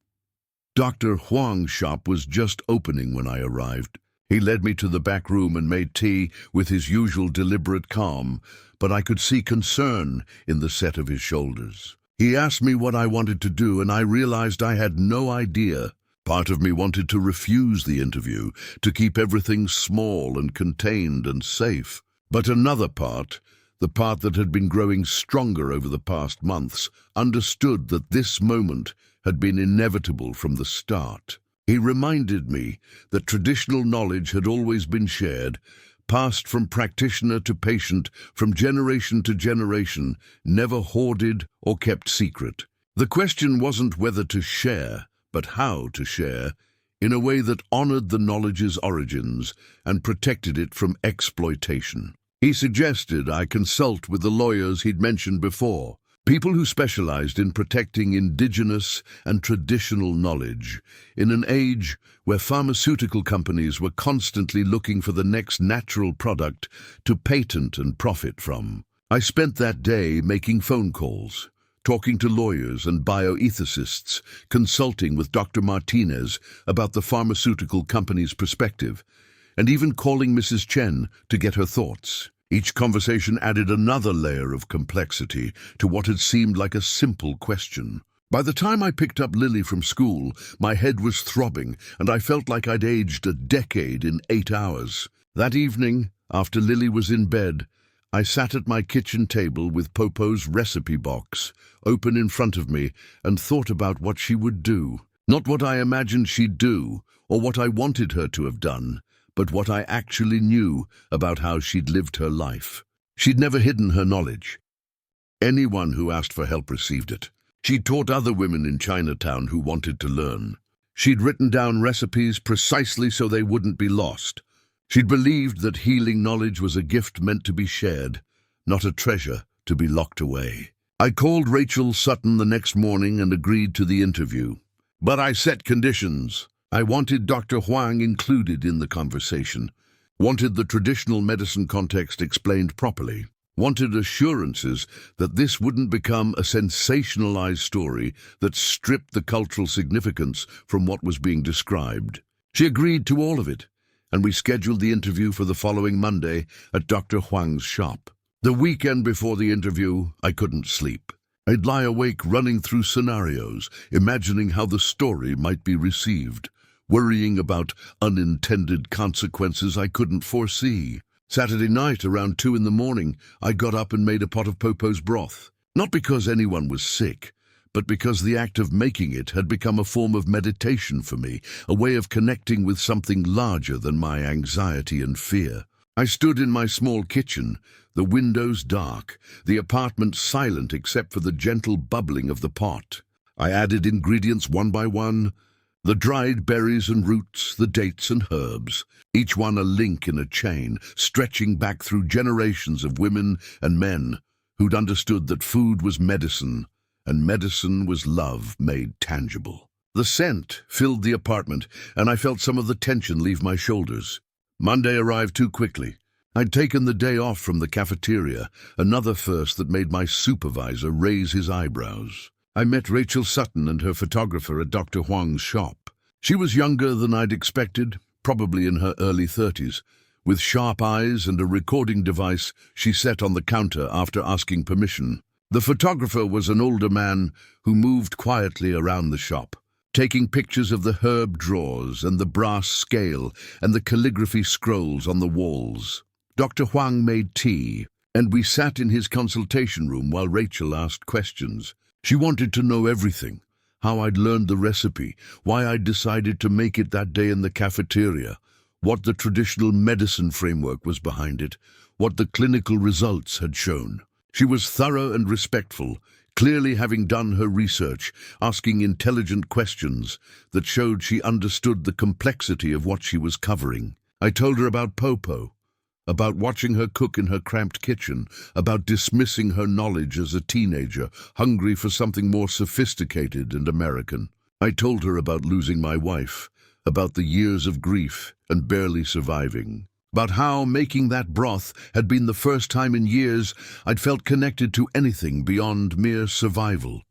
Dr. Huang's shop was just opening when I arrived. He led me to the back room and made tea with his usual deliberate calm, but I could see concern in the set of his shoulders. He asked me what I wanted to do, and I realized I had no idea. Part of me wanted to refuse the interview, to keep everything small and contained and safe. But another part, the part that had been growing stronger over the past months, understood that this moment had been inevitable from the start. He reminded me that traditional knowledge had always been shared, passed from practitioner to patient, from generation to generation, never hoarded or kept secret. The question wasn't whether to share, but how to share, in a way that honored the knowledge's origins and protected it from exploitation. He suggested I consult with the lawyers he'd mentioned before, people who specialized in protecting indigenous and traditional knowledge, in an age where pharmaceutical companies were constantly looking for the next natural product to patent and profit from. I spent that day making phone calls, talking to lawyers and bioethicists, consulting with Dr. Martinez about the pharmaceutical company's perspective, and even calling Mrs. Chen to get her thoughts. Each conversation added another layer of complexity to what had seemed like a simple question. By the time I picked up Lily from school, my head was throbbing, and I felt like I'd aged a decade in 8 hours. That evening, after Lily was in bed, I sat at my kitchen table with Popo's recipe box open in front of me and thought about what she would do. Not what I imagined she'd do, or what I wanted her to have done, but what I actually knew about how she'd lived her life. She'd never hidden her knowledge. Anyone who asked for help received it. She'd taught other women in Chinatown who wanted to learn. She'd written down recipes precisely so they wouldn't be lost. She'd believed that healing knowledge was a gift meant to be shared, not a treasure to be locked away. I called Rachel Sutton the next morning and agreed to the interview. But I set conditions. I wanted Dr. Huang included in the conversation, wanted the traditional medicine context explained properly, wanted assurances that this wouldn't become a sensationalized story that stripped the cultural significance from what was being described. She agreed to all of it, and we scheduled the interview for the following Monday at Dr. Huang's shop. The weekend before the interview, I couldn't sleep. I'd lie awake running through scenarios, imagining how the story might be received, worrying about unintended consequences I couldn't foresee. Saturday night, around 2 a.m, I got up and made a pot of Popo's broth. Not because anyone was sick, but because the act of making it had become a form of meditation for me, a way of connecting with something larger than my anxiety and fear. I stood in my small kitchen, the windows dark, the apartment silent except for the gentle bubbling of the pot. I added ingredients one by one, The dried berries and roots, the dates and herbs, each one a link in a chain, stretching back through generations of women and men who'd understood that food was medicine, and medicine was love made tangible. The scent filled the apartment, and I felt some of the tension leave my shoulders. Monday arrived too quickly. I'd taken the day off from the cafeteria, another first that made my supervisor raise his eyebrows. I met Rachel Sutton and her photographer at Dr. Huang's shop. She was younger than I'd expected, probably in her early 30s. With sharp eyes and a recording device she set on the counter after asking permission. The photographer was an older man who moved quietly around the shop, taking pictures of the herb drawers and the brass scale and the calligraphy scrolls on the walls. Dr. Huang made tea, and we sat in his consultation room while Rachel asked questions. She wanted to know everything: how I'd learned the recipe, why I'd decided to make it that day in the cafeteria, what the traditional medicine framework was behind it, what the clinical results had shown. She was thorough and respectful, clearly having done her research, asking intelligent questions that showed she understood the complexity of what she was covering. I told her about Popo, about watching her cook in her cramped kitchen, about dismissing her knowledge as a teenager, hungry for something more sophisticated and American. I told her about losing my wife, about the years of grief and barely surviving, about how making that broth had been the first time in years I'd felt connected to anything beyond mere survival.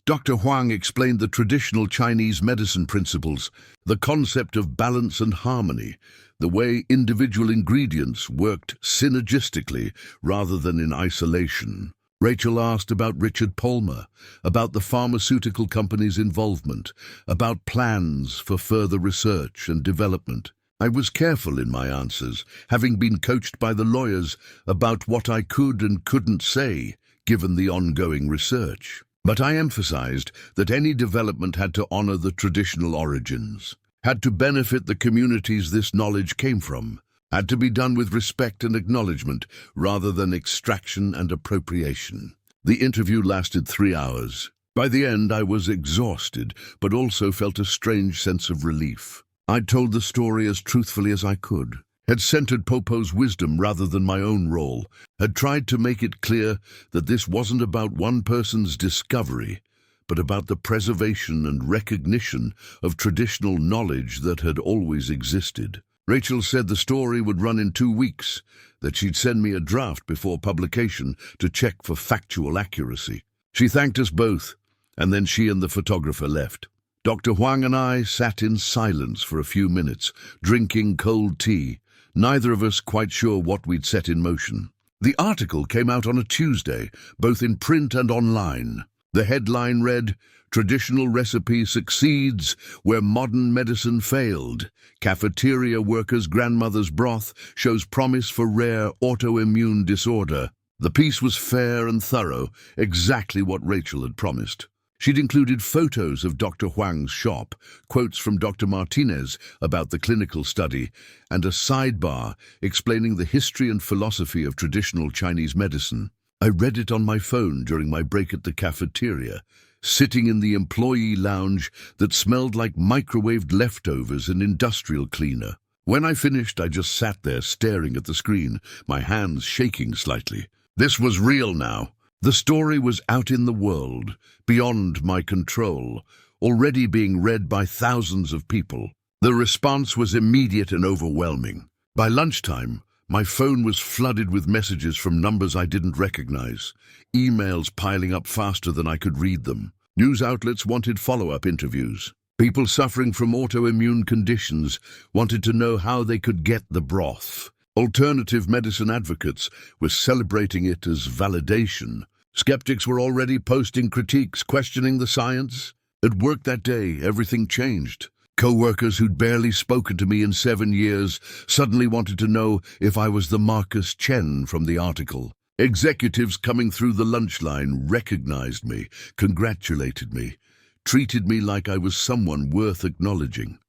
Dr. Huang explained the traditional Chinese medicine principles, the concept of balance and harmony, the way individual ingredients worked synergistically rather than in isolation. Rachel asked about Richard Palmer, about the pharmaceutical company's involvement, about plans for further research and development. I was careful in my answers, having been coached by the lawyers about what I could and couldn't say, given the ongoing research. But I emphasized that any development had to honor the traditional origins, had to benefit the communities this knowledge came from, had to be done with respect and acknowledgement rather than extraction and appropriation. The interview lasted 3 hours. By the end, I was exhausted, but also felt a strange sense of relief. I'd told the story as truthfully as I could, had centered Popo's wisdom rather than my own role, had tried to make it clear that this wasn't about one person's discovery, but about the preservation and recognition of traditional knowledge that had always existed. Rachel said the story would run in 2 weeks, that she'd send me a draft before publication to check for factual accuracy. She thanked us both, and then she and the photographer left. Dr. Huang and I sat in silence for a few minutes, drinking cold tea, neither of us quite sure what we'd set in motion. The article came out on a Tuesday, both in print and online. The headline read, "Traditional Recipe Succeeds Where Modern Medicine Failed. Cafeteria Workers' Grandmother's Broth Shows Promise for Rare Autoimmune Disorder." The piece was fair and thorough, exactly what Rachel had promised. She'd included photos of Dr. Huang's shop, quotes from Dr. Martinez about the clinical study, and a sidebar explaining the history and philosophy of traditional Chinese medicine. I read it on my phone during my break at the cafeteria, sitting in the employee lounge that smelled like microwaved leftovers and industrial cleaner. When I finished, I just sat there staring at the screen, my hands shaking slightly. This was real now. The story was out in the world, beyond my control, already being read by thousands of people. The response was immediate and overwhelming. By lunchtime, my phone was flooded with messages from numbers I didn't recognize, emails piling up faster than I could read them. News outlets wanted follow-up interviews. People suffering from autoimmune conditions wanted to know how they could get the broth. Alternative medicine advocates were celebrating it as validation. Skeptics were already posting critiques, questioning the science. At work that day, everything changed. Co-workers who'd barely spoken to me in 7 years suddenly wanted to know if I was the Marcus Chen from the article. Executives coming through the lunch line recognized me, congratulated me, treated me like I was someone worth acknowledging.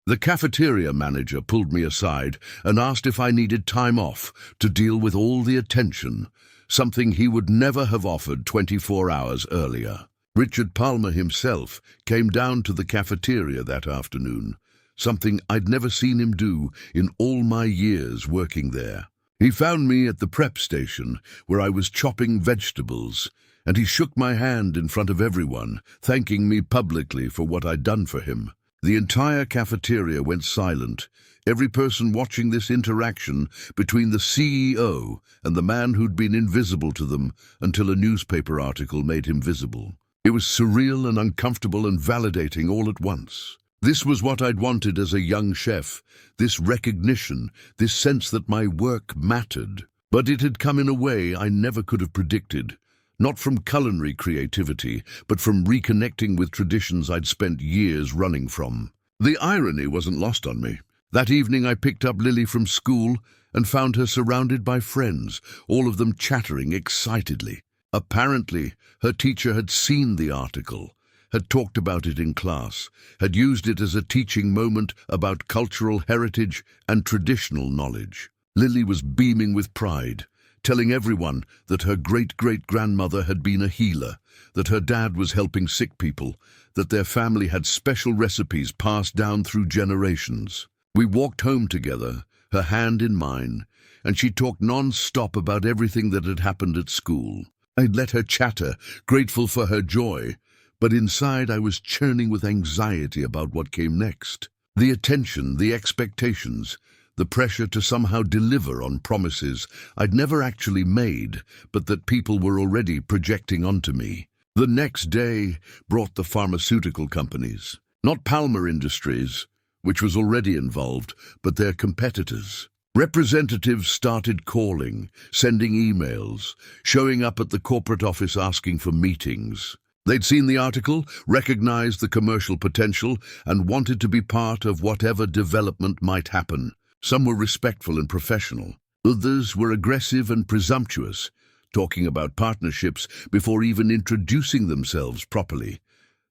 The cafeteria manager pulled me aside and asked if I needed time off to deal with all the attention, something he would never have offered 24 hours earlier. Richard Palmer himself came down to the cafeteria that afternoon, something I'd never seen him do in all my years working there. He found me at the prep station where I was chopping vegetables, and he shook my hand in front of everyone, thanking me publicly for what I'd done for him. The entire cafeteria went silent, every person watching this interaction between the CEO and the man who'd been invisible to them until a newspaper article made him visible. It was surreal and uncomfortable and validating all at once. This was what I'd wanted as a young chef, this recognition, this sense that my work mattered. But it had come in a way I never could have predicted. Not from culinary creativity, but from reconnecting with traditions I'd spent years running from. The irony wasn't lost on me. That evening I picked up Lily from school and found her surrounded by friends, all of them chattering excitedly. Apparently, her teacher had seen the article, had talked about it in class, had used it as a teaching moment about cultural heritage and traditional knowledge. Lily was beaming with pride, telling everyone that her great-great-grandmother had been a healer, that her dad was helping sick people, that their family had special recipes passed down through generations. We walked home together, her hand in mine, and she talked non-stop about everything that had happened at school. I'd let her chatter, grateful for her joy, but inside I was churning with anxiety about what came next. The attention, the expectations, the pressure to somehow deliver on promises I'd never actually made, but that people were already projecting onto me. The next day brought the pharmaceutical companies, not Palmer Industries, which was already involved, but their competitors. Representatives started calling, sending emails, showing up at the corporate office asking for meetings. They'd seen the article, recognized the commercial potential, and wanted to be part of whatever development might happen. Some were respectful and professional. Others were aggressive and presumptuous, talking about partnerships before even introducing themselves properly.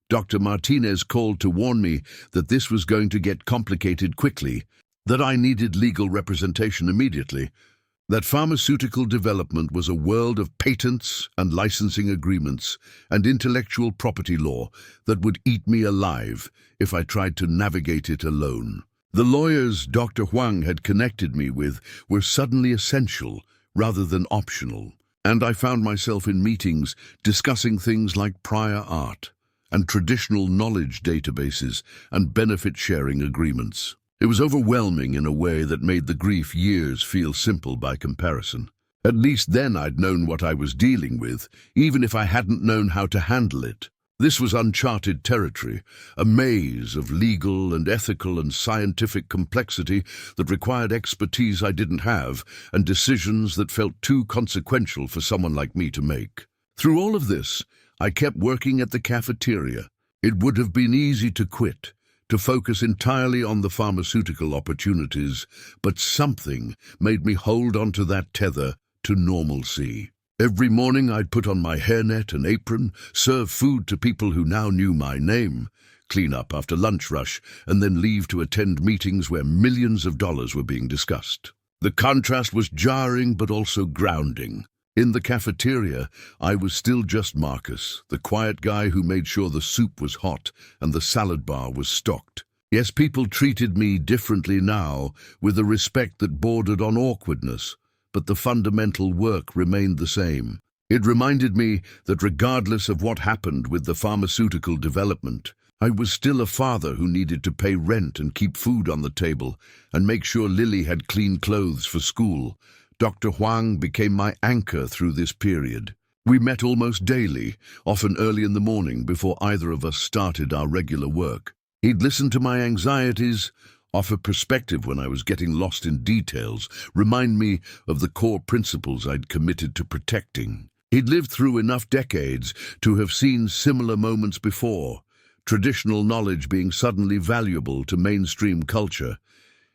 Dr. Martinez called to warn me that this was going to get complicated quickly, that I needed legal representation immediately, that pharmaceutical development was a world of patents and licensing agreements and intellectual property law that would eat me alive if I tried to navigate it alone. The lawyers Dr. Huang had connected me with were suddenly essential rather than optional, and I found myself in meetings discussing things like prior art and traditional knowledge databases and benefit-sharing agreements. It was overwhelming in a way that made the grief years feel simple by comparison. At least then I'd known what I was dealing with, even if I hadn't known how to handle it. This was uncharted territory, a maze of legal and ethical and scientific complexity that required expertise I didn't have and decisions that felt too consequential for someone like me to make. Through all of this, I kept working at the cafeteria. It would have been easy to quit, to focus entirely on the pharmaceutical opportunities, but something made me hold on to that tether to normalcy. Every morning I'd put on my hairnet and apron, serve food to people who now knew my name, clean up after lunch rush, and then leave to attend meetings where millions of dollars were being discussed. The contrast was jarring but also grounding. In the cafeteria, I was still just Marcus, the quiet guy who made sure the soup was hot and the salad bar was stocked. Yes, people treated me differently now, with a respect that bordered on awkwardness, but the fundamental work remained the same. It reminded me that regardless of what happened with the pharmaceutical development, I was still a father who needed to pay rent and keep food on the table and make sure Lily had clean clothes for school. Dr. Huang became my anchor through this period. We met almost daily, often early in the morning before either of us started our regular work. He'd listen to my anxieties, offer perspective when I was getting lost in details, remind me of the core principles I'd committed to protecting. He'd lived through enough decades to have seen similar moments before, traditional knowledge being suddenly valuable to mainstream culture,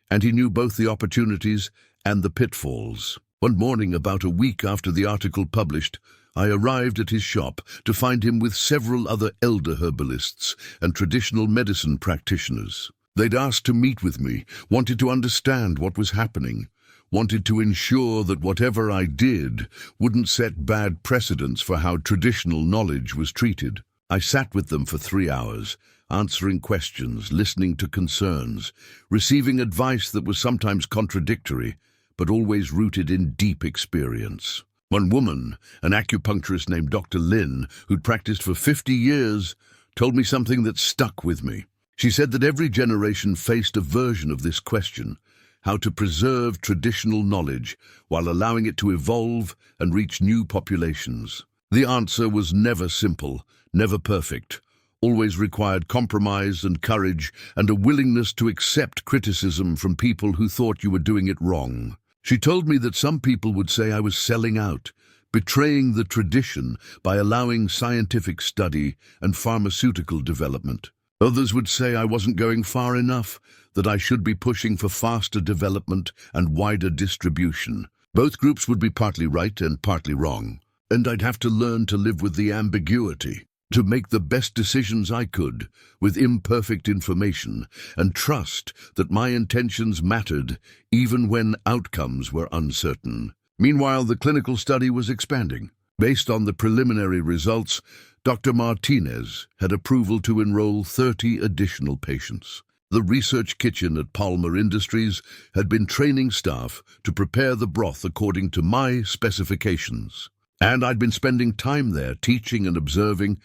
and he knew both the opportunities and the pitfalls. One morning, about a week after the article published, I arrived at his shop to find him with several other elder herbalists and traditional medicine practitioners. They'd asked to meet with me, wanted to understand what was happening, wanted to ensure that whatever I did wouldn't set bad precedents for how traditional knowledge was treated. I sat with them for 3 hours, answering questions, listening to concerns, receiving advice that was sometimes contradictory, but always rooted in deep experience. One woman, an acupuncturist named Dr. Lin, who'd practiced for 50 years, told me something that stuck with me. She said that every generation faced a version of this question: how to preserve traditional knowledge while allowing it to evolve and reach new populations. The answer was never simple, never perfect, always required compromise and courage and a willingness to accept criticism from people who thought you were doing it wrong. She told me that some people would say I was selling out, betraying the tradition by allowing scientific study and pharmaceutical development. Others would say I wasn't going far enough, that I should be pushing for faster development and wider distribution. Both groups would be partly right and partly wrong, and I'd have to learn to live with the ambiguity, to make the best decisions I could with imperfect information and trust that my intentions mattered even when outcomes were uncertain. Meanwhile, the clinical study was expanding. Based on the preliminary results, Dr. Martinez had approval to enroll 30 additional patients. The research kitchen at Pharma Industries had been training staff to prepare the broth according to my specifications. And I'd been spending time there teaching and observing,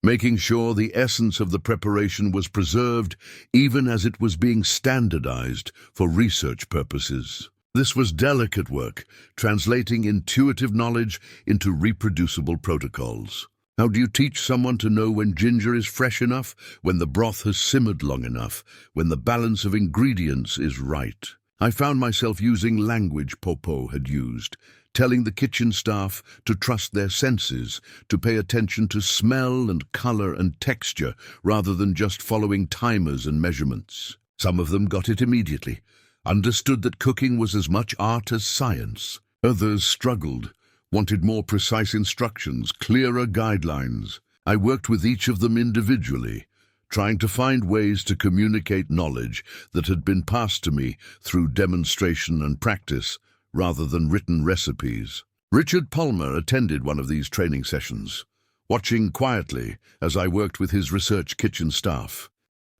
making sure the essence of the preparation was preserved even as it was being standardized for research purposes. This was delicate work, translating intuitive knowledge into reproducible protocols. How do you teach someone to know when ginger is fresh enough, when the broth has simmered long enough, when the balance of ingredients is right? I found myself using language Popo had used, telling the kitchen staff to trust their senses, to pay attention to smell and color and texture rather than just following timers and measurements. Some of them got it immediately, understood that cooking was as much art as science. Others struggled, wanted more precise instructions, clearer guidelines. I worked with each of them individually, trying to find ways to communicate knowledge that had been passed to me through demonstration and practice, rather than written recipes. Richard Palmer attended one of these training sessions, watching quietly as I worked with his research kitchen staff.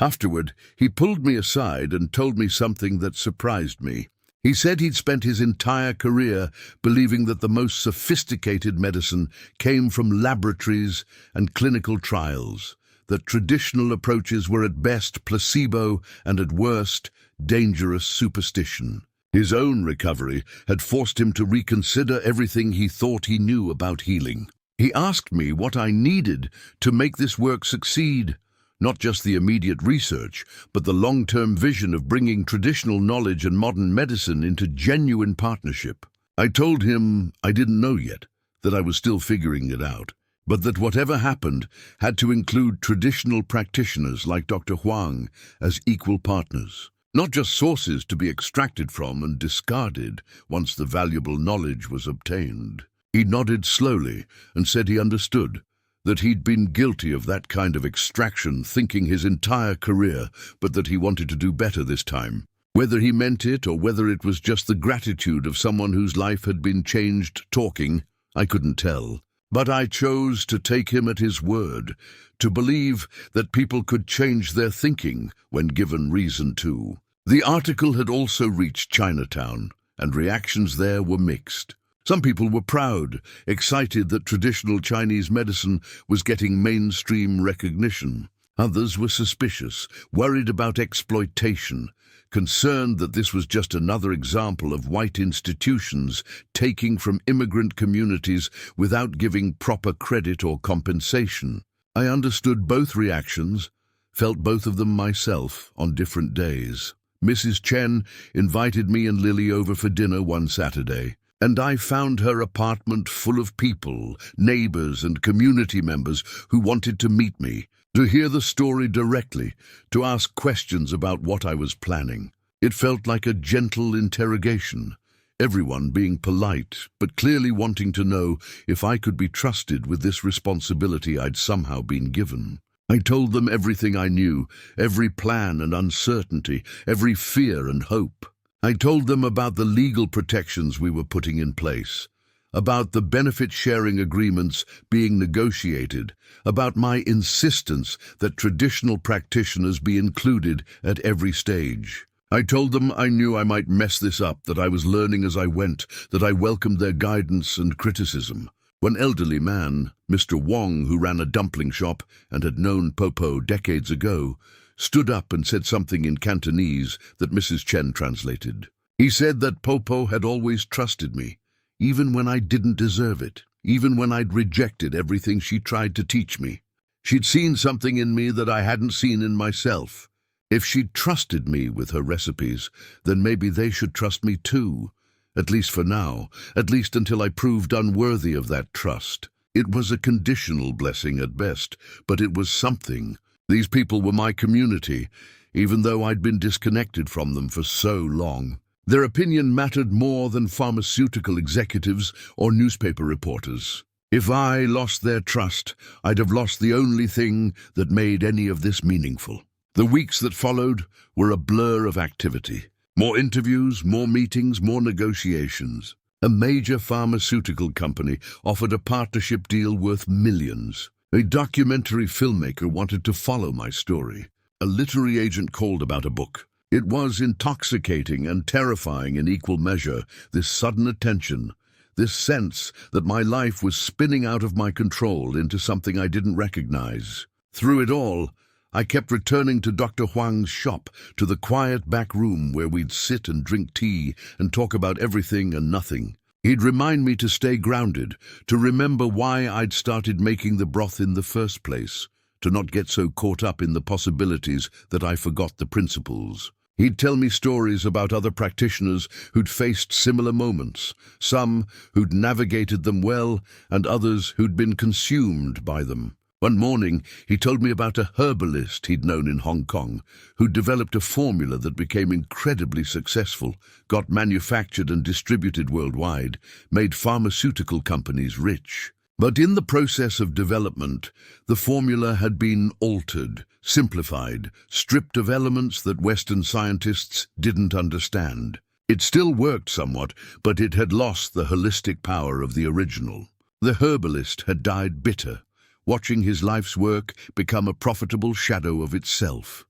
Afterward, he pulled me aside and told me something that surprised me. He said he'd spent his entire career believing that the most sophisticated medicine came from laboratories and clinical trials, that traditional approaches were at best placebo and at worst dangerous superstition. His own recovery had forced him to reconsider everything he thought he knew about healing. He asked me what I needed to make this work succeed. Not just the immediate research, but the long-term vision of bringing traditional knowledge and modern medicine into genuine partnership. I told him I didn't know yet, that I was still figuring it out, but that whatever happened had to include traditional practitioners like Dr. Huang as equal partners, not just sources to be extracted from and discarded once the valuable knowledge was obtained. He nodded slowly and said he understood, that he'd been guilty of that kind of extraction thinking his entire career, but that he wanted to do better this time. Whether he meant it or whether it was just the gratitude of someone whose life had been changed talking, I couldn't tell. But I chose to take him at his word, to believe that people could change their thinking when given reason to. The article had also reached Chinatown, and reactions there were mixed. Some people were proud, excited that traditional Chinese medicine was getting mainstream recognition. Others were suspicious, worried about exploitation, concerned that this was just another example of white institutions taking from immigrant communities without giving proper credit or compensation. I understood both reactions, felt both of them myself on different days. Mrs. Chen invited me and Lily over for dinner one Saturday, and I found her apartment full of people, neighbors and community members who wanted to meet me, to hear the story directly, to ask questions about what I was planning. It felt like a gentle interrogation, everyone being polite, but clearly wanting to know if I could be trusted with this responsibility I'd somehow been given. I told them everything I knew, every plan and uncertainty, every fear and hope. I told them about the legal protections we were putting in place. about the benefit-sharing agreements being negotiated, about my insistence that traditional practitioners be included at every stage. I told them I knew I might mess this up, that I was learning as I went, that I welcomed their guidance and criticism. One elderly man, Mr. Wong, who ran a dumpling shop and had known Popo decades ago, stood up and said something in Cantonese that Mrs. Chen translated. He said that Popo had always trusted me, even when I didn't deserve it, even when I'd rejected everything she tried to teach me. She'd seen something in me that I hadn't seen in myself. If she'd trusted me with her recipes, then maybe they should trust me too. At least for now, at least until I proved unworthy of that trust. It was a conditional blessing at best, but it was something. These people were my community, even though I'd been disconnected from them for so long. Their opinion mattered more than pharmaceutical executives or newspaper reporters. If I lost their trust, I'd have lost the only thing that made any of this meaningful. The weeks that followed were a blur of activity. More interviews, more meetings, more negotiations. A major pharmaceutical company offered a partnership deal worth millions. A documentary filmmaker wanted to follow my story. A literary agent called about a book. It was intoxicating and terrifying in equal measure, this sudden attention, this sense that my life was spinning out of my control into something I didn't recognize. Through it all, I kept returning to Dr. Huang's shop, to the quiet back room where we'd sit and drink tea and talk about everything and nothing. He'd remind me to stay grounded, to remember why I'd started making the broth in the first place, to not get so caught up in the possibilities that I forgot the principles. He'd tell me stories about other practitioners who'd faced similar moments, some who'd navigated them well and others who'd been consumed by them. One morning, he told me about a herbalist he'd known in Hong Kong, who'd developed a formula that became incredibly successful, got manufactured and distributed worldwide, made pharmaceutical companies rich. But in the process of development, the formula had been altered, simplified, stripped of elements that Western scientists didn't understand. It still worked somewhat, but it had lost the holistic power of the original. The herbalist had died bitter, watching his life's work become a profitable shadow of itself.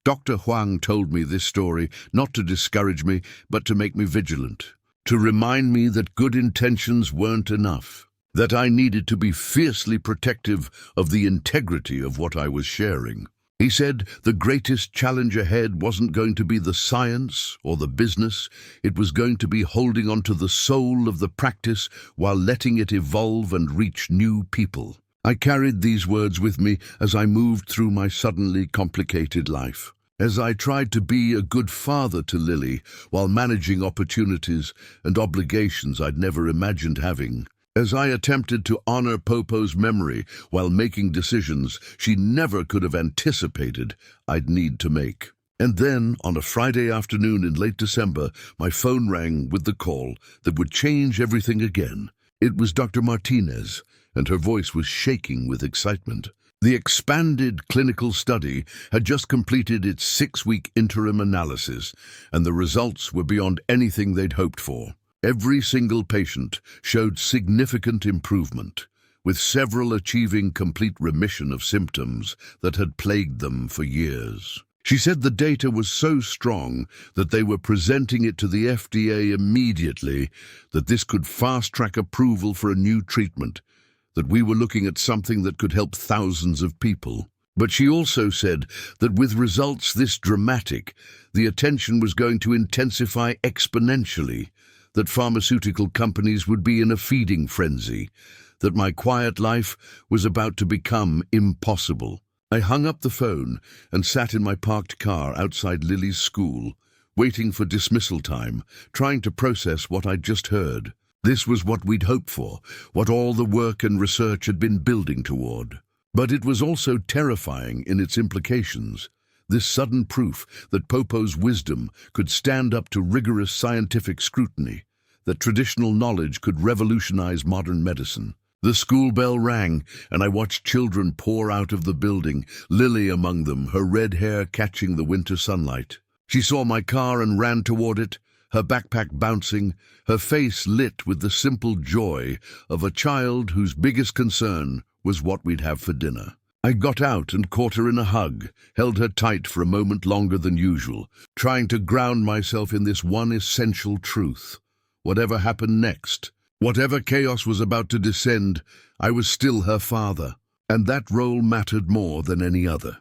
Dr. Huang told me this story not to discourage me, but to make me vigilant, to remind me that good intentions weren't enough, that I needed to be fiercely protective of the integrity of what I was sharing. He said the greatest challenge ahead wasn't going to be the science or the business, it was going to be holding on to the soul of the practice while letting it evolve and reach new people. I carried these words with me as I moved through my suddenly complicated life, as I tried to be a good father to Lily while managing opportunities and obligations I'd never imagined having, as I attempted to honor Popo's memory while making decisions she never could have anticipated I'd need to make. And then, on a Friday afternoon in late December, my phone rang with the call that would change everything again. It was Dr. Martinez, and her voice was shaking with excitement. The expanded clinical study had just completed its 6-week interim analysis, and the results were beyond anything they'd hoped for. Every single patient showed significant improvement, with several achieving complete remission of symptoms that had plagued them for years. She said the data was so strong that they were presenting it to the FDA immediately, that this could fast-track approval for a new treatment, that we were looking at something that could help thousands of people. But she also said that with results this dramatic, the attention was going to intensify exponentially, that pharmaceutical companies would be in a feeding frenzy, that my quiet life was about to become impossible. I hung up the phone and sat in my parked car outside Lily's school, waiting for dismissal time, trying to process what I'd just heard. This was what we'd hoped for, what all the work and research had been building toward. But it was also terrifying in its implications, this sudden proof that Popo's wisdom could stand up to rigorous scientific scrutiny, that traditional knowledge could revolutionize modern medicine. The school bell rang, and I watched children pour out of the building, Lily among them, her red hair catching the winter sunlight. She saw my car and ran toward it, her backpack bouncing, her face lit with the simple joy of a child whose biggest concern was what we'd have for dinner. I got out and caught her in a hug, held her tight for a moment longer than usual, trying to ground myself in this one essential truth. Whatever happened next, whatever chaos was about to descend, I was still her father, and that role mattered more than any other.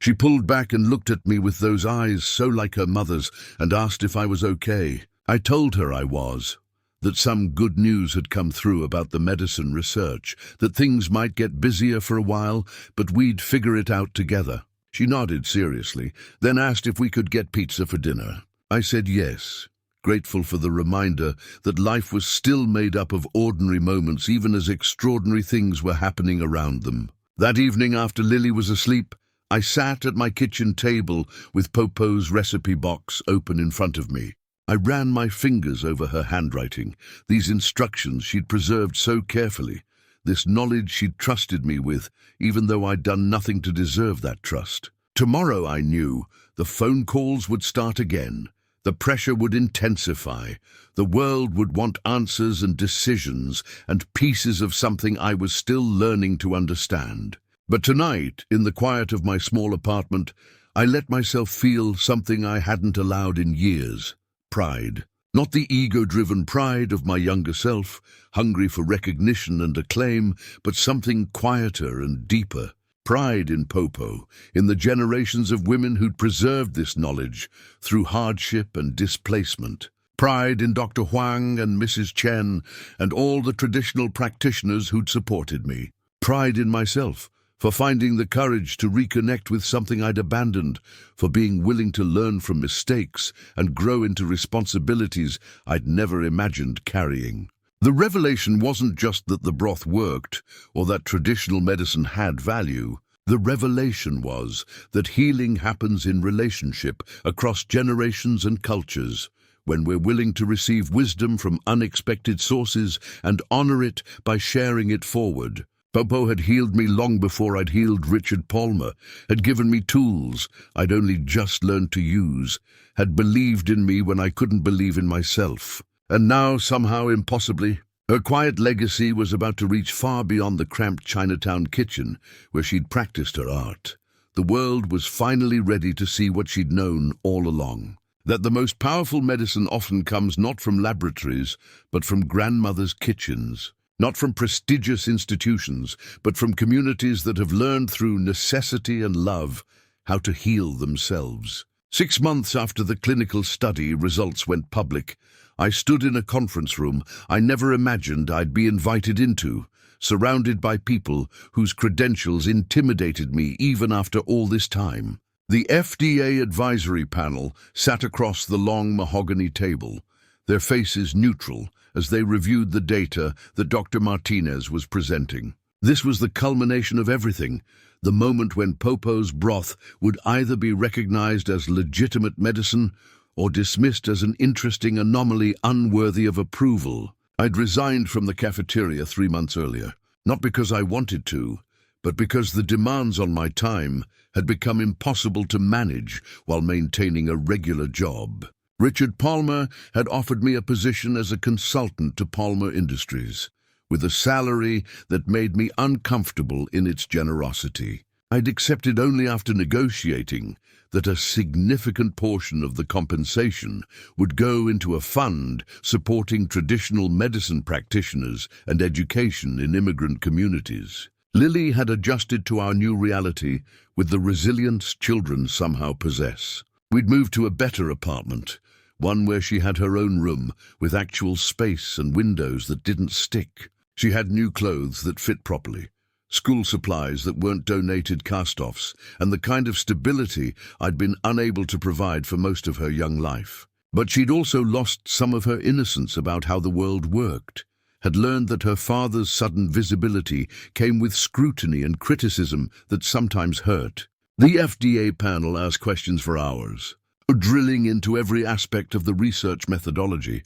She pulled back and looked at me with those eyes so like her mother's and asked if I was okay. I told her I was, that some good news had come through about the medicine research, that things might get busier for a while, but we'd figure it out together. She nodded seriously, then asked if we could get pizza for dinner. I said yes, grateful for the reminder that life was still made up of ordinary moments even as extraordinary things were happening around them. That evening after Lily was asleep, I sat at my kitchen table with Popo's recipe box open in front of me. I ran my fingers over her handwriting, these instructions she'd preserved so carefully, this knowledge she'd trusted me with, even though I'd done nothing to deserve that trust. Tomorrow, I knew, the phone calls would start again. The pressure would intensify. The world would want answers and decisions and pieces of something I was still learning to understand. But tonight, in the quiet of my small apartment, I let myself feel something I hadn't allowed in years. Pride. Not the ego-driven pride of my younger self, hungry for recognition and acclaim, but something quieter and deeper. Pride in Popo, in the generations of women who'd preserved this knowledge through hardship and displacement. Pride in Dr. Huang and Mrs. Chen and all the traditional practitioners who'd supported me. Pride in myself, for finding the courage to reconnect with something I'd abandoned, for being willing to learn from mistakes and grow into responsibilities I'd never imagined carrying. The revelation wasn't just that the broth worked or that traditional medicine had value. The revelation was that healing happens in relationship across generations and cultures, when we're willing to receive wisdom from unexpected sources and honor it by sharing it forward. Popo had healed me long before I'd healed Richard Palmer, had given me tools I'd only just learned to use, had believed in me when I couldn't believe in myself. And now, somehow impossibly, her quiet legacy was about to reach far beyond the cramped Chinatown kitchen where she'd practiced her art. The world was finally ready to see what she'd known all along. That the most powerful medicine often comes not from laboratories, but from grandmothers' kitchens. Not from prestigious institutions, but from communities that have learned through necessity and love how to heal themselves. 6 months after the clinical study results went public, I stood in a conference room I never imagined I'd be invited into, surrounded by people whose credentials intimidated me even after all this time. The FDA advisory panel sat across the long mahogany table, their faces neutral, as they reviewed the data that Dr. Martinez was presenting. This was the culmination of everything, the moment when Popo's broth would either be recognized as legitimate medicine or dismissed as an interesting anomaly unworthy of approval. I'd resigned from the cafeteria 3 months earlier, not because I wanted to, but because the demands on my time had become impossible to manage while maintaining a regular job. Richard Palmer had offered me a position as a consultant to Palmer Industries, with a salary that made me uncomfortable in its generosity. I'd accepted only after negotiating that a significant portion of the compensation would go into a fund supporting traditional medicine practitioners and education in immigrant communities. Lily had adjusted to our new reality with the resilience children somehow possess. We'd moved to a better apartment, one where she had her own room, with actual space and windows that didn't stick. She had new clothes that fit properly, school supplies that weren't donated cast-offs, and the kind of stability I'd been unable to provide for most of her young life. But she'd also lost some of her innocence about how the world worked, had learned that her father's sudden visibility came with scrutiny and criticism that sometimes hurt. The FDA panel asked questions for hours, drilling into every aspect of the research methodology,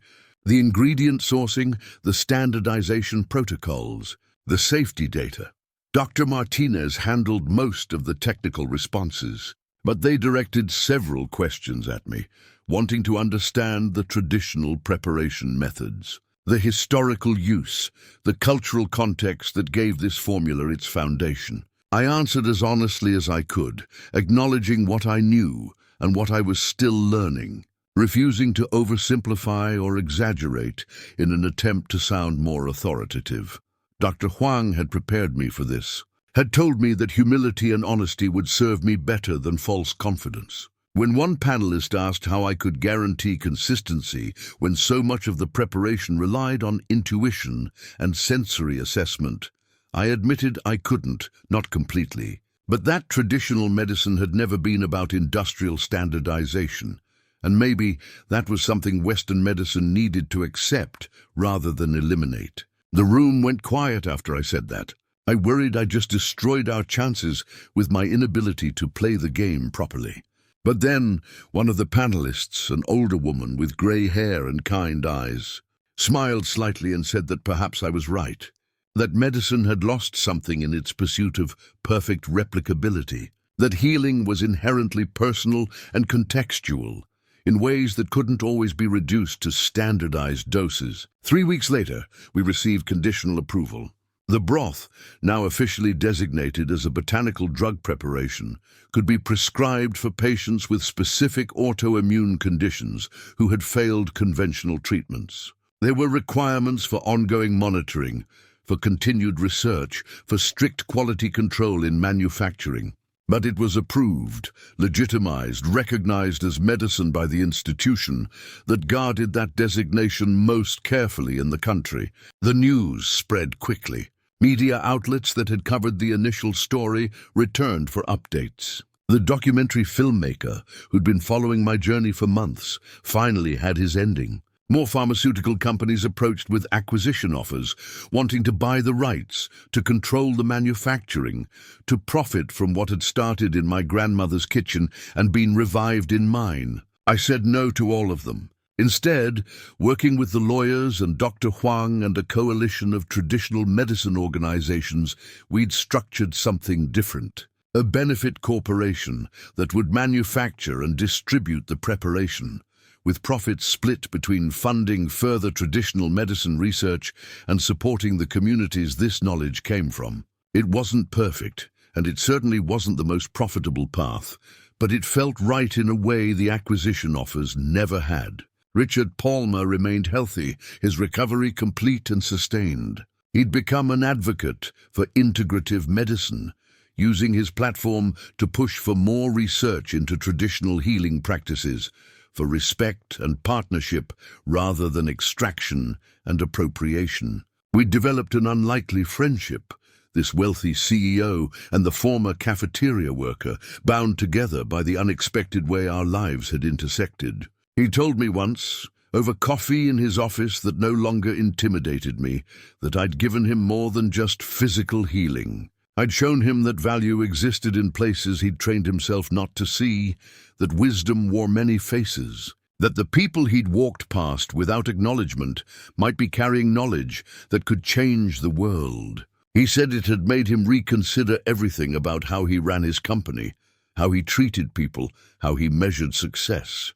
the ingredient sourcing, the standardization protocols, the safety data. Dr. Martinez handled most of the technical responses, but they directed several questions at me, wanting to understand the traditional preparation methods, the historical use, the cultural context that gave this formula its foundation. I answered as honestly as I could, acknowledging what I knew and what I was still learning, refusing to oversimplify or exaggerate in an attempt to sound more authoritative. Dr. Huang had prepared me for this, had told me that humility and honesty would serve me better than false confidence. When one panelist asked how I could guarantee consistency when so much of the preparation relied on intuition and sensory assessment, I admitted I couldn't, not completely. But that traditional medicine had never been about industrial standardization, and maybe that was something Western medicine needed to accept rather than eliminate. The room went quiet after I said that. I worried I just destroyed our chances with my inability to play the game properly. But then, one of the panelists, an older woman with grey hair and kind eyes, smiled slightly and said that perhaps I was right, that medicine had lost something in its pursuit of perfect replicability, that healing was inherently personal and contextual, in ways that couldn't always be reduced to standardized doses. 3 weeks later, we received conditional approval. The broth, now officially designated as a botanical drug preparation, could be prescribed for patients with specific autoimmune conditions who had failed conventional treatments. There were requirements for ongoing monitoring, for continued research, for strict quality control in manufacturing. But it was approved, legitimized, recognized as medicine by the institution that guarded that designation most carefully in the country. The news spread quickly. Media outlets that had covered the initial story returned for updates. The documentary filmmaker, who'd been following my journey for months, finally had his ending. More pharmaceutical companies approached with acquisition offers, wanting to buy the rights, to control the manufacturing, to profit from what had started in my grandmother's kitchen and been revived in mine. I said no to all of them. Instead, working with the lawyers and Dr. Huang and a coalition of traditional medicine organizations, we'd structured something different. A benefit corporation that would manufacture and distribute the preparation, with profits split between funding further traditional medicine research and supporting the communities this knowledge came from. It wasn't perfect, and it certainly wasn't the most profitable path, but it felt right in a way the acquisition offers never had. Richard Palmer remained healthy, his recovery complete and sustained. He'd become an advocate for integrative medicine, using his platform to push for more research into traditional healing practices, for respect and partnership rather than extraction and appropriation. We'd developed an unlikely friendship, this wealthy CEO and the former cafeteria worker, bound together by the unexpected way our lives had intersected. He told me once, over coffee in his office that no longer intimidated me, that I'd given him more than just physical healing. I'd shown him that value existed in places he'd trained himself not to see, that wisdom wore many faces, that the people he'd walked past without acknowledgement might be carrying knowledge that could change the world. He said it had made him reconsider everything about how he ran his company, how he treated people, how he measured success.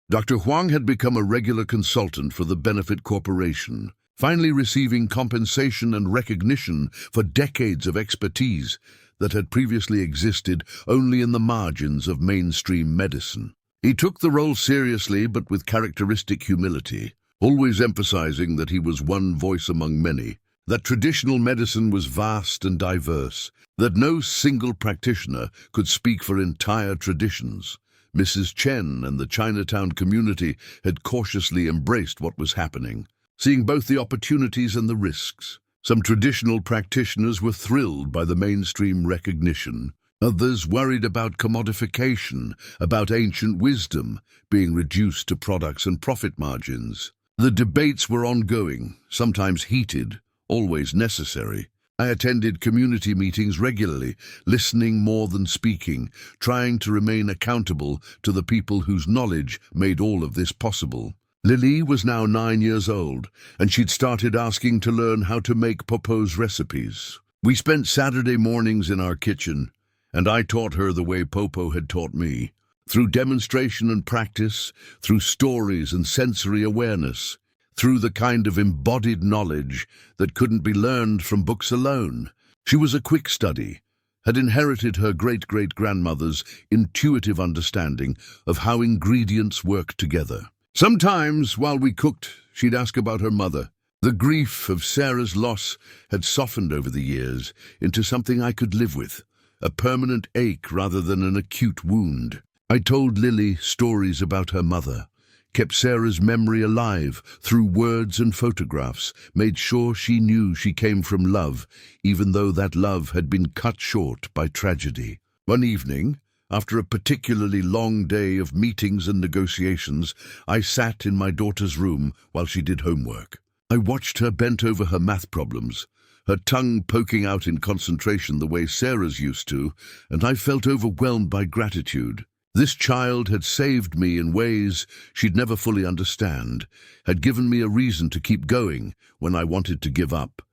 Dr. Huang had become a regular consultant for the Benefit Corporation, finally receiving compensation and recognition for decades of expertise that had previously existed only in the margins of mainstream medicine. He took the role seriously but with characteristic humility, always emphasizing that he was one voice among many, that traditional medicine was vast and diverse, that no single practitioner could speak for entire traditions. Mrs. Chen and the Chinatown community had cautiously embraced what was happening, seeing both the opportunities and the risks. Some traditional practitioners were thrilled by the mainstream recognition. Others worried about commodification, about ancient wisdom being reduced to products and profit margins. The debates were ongoing, sometimes heated, always necessary. I attended community meetings regularly, listening more than speaking, trying to remain accountable to the people whose knowledge made all of this possible. Lily was now 9 years old, and she'd started asking to learn how to make Popo's recipes. We spent Saturday mornings in our kitchen, and I taught her the way Popo had taught me. through demonstration and practice, through stories and sensory awareness, through the kind of embodied knowledge that couldn't be learned from books alone. She was a quick study, had inherited her great-great-grandmother's intuitive understanding of how ingredients work together. Sometimes, while we cooked, she'd ask about her mother. The grief of Sarah's loss had softened over the years into something I could live with, a permanent ache rather than an acute wound. I told Lily stories about her mother, kept Sarah's memory alive through words and photographs, made sure she knew she came from love, even though that love had been cut short by tragedy. One evening, after a particularly long day of meetings and negotiations, I sat in my daughter's room while she did homework. I watched her bent over her math problems, her tongue poking out in concentration the way Sarah's used to, and I felt overwhelmed by gratitude. This child had saved me in ways she'd never fully understand, had given me a reason to keep going when I wanted to give up,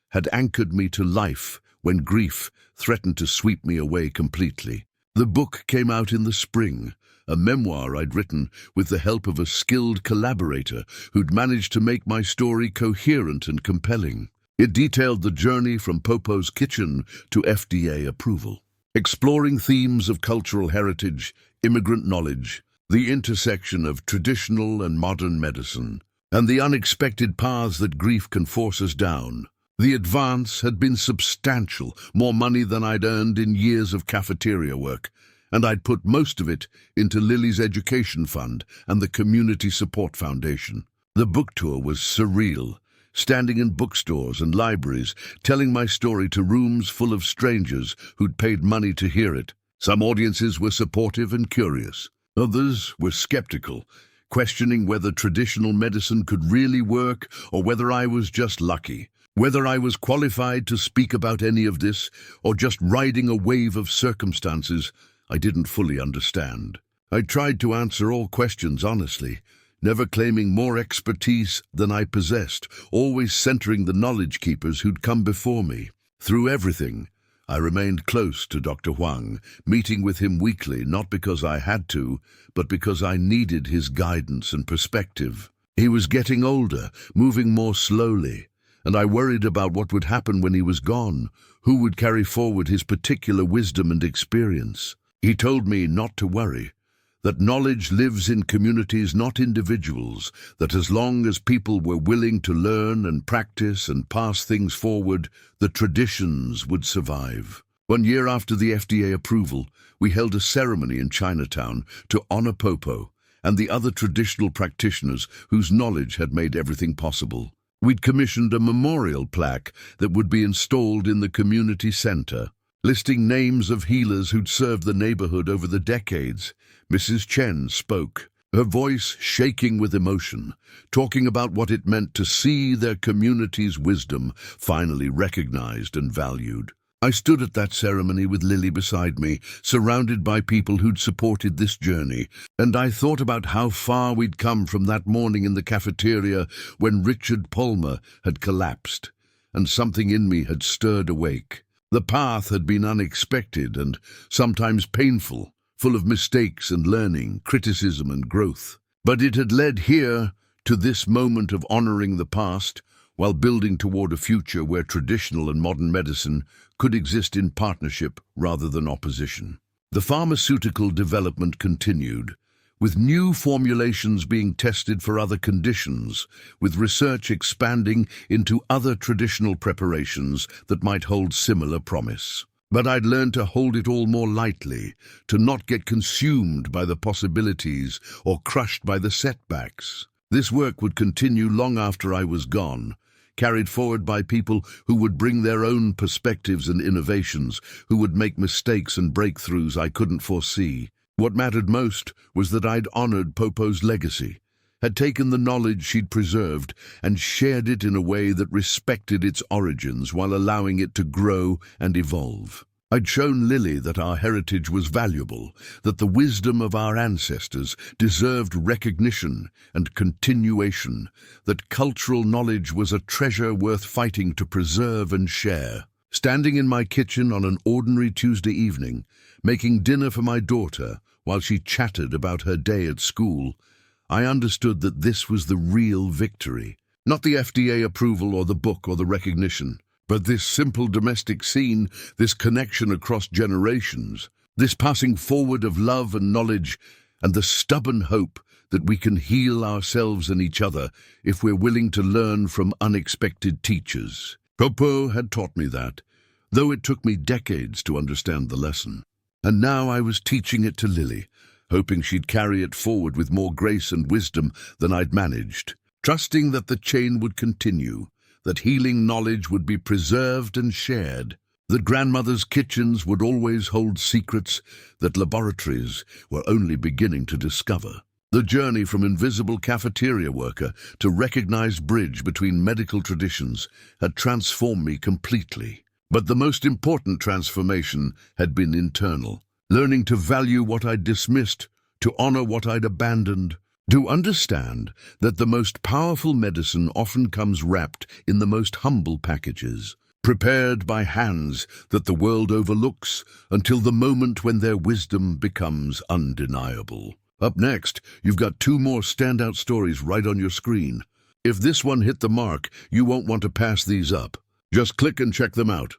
had anchored me to life when grief threatened to sweep me away completely. The book came out in the spring, a memoir I'd written with the help of a skilled collaborator who'd managed to make my story coherent and compelling. It detailed the journey from Popo's kitchen to FDA approval, exploring themes of cultural heritage, immigrant knowledge, the intersection of traditional and modern medicine, and the unexpected paths that grief can force us down. The advance had been substantial, more money than I'd earned in years of cafeteria work, and I'd put most of it into Lily's education fund and the Community Support Foundation. The book tour was surreal, standing in bookstores and libraries, telling my story to rooms full of strangers who'd paid money to hear it. Some audiences were supportive and curious. Others were skeptical, questioning whether traditional medicine could really work or whether I was just lucky. Whether I was qualified to speak about any of this or just riding a wave of circumstances I didn't fully understand. I tried to answer all questions honestly, never claiming more expertise than I possessed, always centering the knowledge keepers who'd come before me. Through everything, I remained close to Dr. Huang, meeting with him weekly, not because I had to, but because I needed his guidance and perspective. He was getting older, moving more slowly, and I worried about what would happen when he was gone, who would carry forward his particular wisdom and experience. He told me not to worry, that knowledge lives in communities, not individuals, that as long as people were willing to learn and practice and pass things forward, the traditions would survive. 1 year after the FDA approval, we held a ceremony in Chinatown to honor Popo and the other traditional practitioners whose knowledge had made everything possible. We'd commissioned a memorial plaque that would be installed in the community center, listing names of healers who'd served the neighborhood over the decades. Mrs. Chen spoke, her voice shaking with emotion, talking about what it meant to see their community's wisdom finally recognized and valued. I stood at that ceremony with Lily beside me, surrounded by people who'd supported this journey, and I thought about how far we'd come from that morning in the cafeteria when Richard Palmer had collapsed, and something in me had stirred awake. The path had been unexpected and sometimes painful, full of mistakes and learning, criticism and growth. But it had led here to this moment of honoring the past while building toward a future where traditional and modern medicine could exist in partnership rather than opposition. The pharmaceutical development continued, with new formulations being tested for other conditions, with research expanding into other traditional preparations that might hold similar promise. But I'd learned to hold it all more lightly, to not get consumed by the possibilities or crushed by the setbacks. This work would continue long after I was gone, carried forward by people who would bring their own perspectives and innovations, who would make mistakes and breakthroughs I couldn't foresee. What mattered most was that I'd honored Popo's legacy, had taken the knowledge she'd preserved and shared it in a way that respected its origins while allowing it to grow and evolve. I'd shown Lily that our heritage was valuable, that the wisdom of our ancestors deserved recognition and continuation, that cultural knowledge was a treasure worth fighting to preserve and share. Standing in my kitchen on an ordinary Tuesday evening, making dinner for my daughter, while she chatted about her day at school, I understood that this was the real victory. Not the FDA approval or the book or the recognition, but this simple domestic scene, this connection across generations, this passing forward of love and knowledge, and the stubborn hope that we can heal ourselves and each other if we're willing to learn from unexpected teachers. Popo had taught me that, though it took me decades to understand the lesson. And now I was teaching it to Lily, hoping she'd carry it forward with more grace and wisdom than I'd managed, trusting that the chain would continue, that healing knowledge would be preserved and shared, that grandmother's kitchens would always hold secrets that laboratories were only beginning to discover. The journey from invisible cafeteria worker to recognized bridge between medical traditions had transformed me completely. But the most important transformation had been internal, learning to value what I'd dismissed, to honor what I'd abandoned, to understand that the most powerful medicine often comes wrapped in the most humble packages, prepared by hands that the world overlooks until the moment when their wisdom becomes undeniable. Up next, you've got 2 more standout stories right on your screen. If this one hit the mark, you won't want to pass these up. Just click and check them out.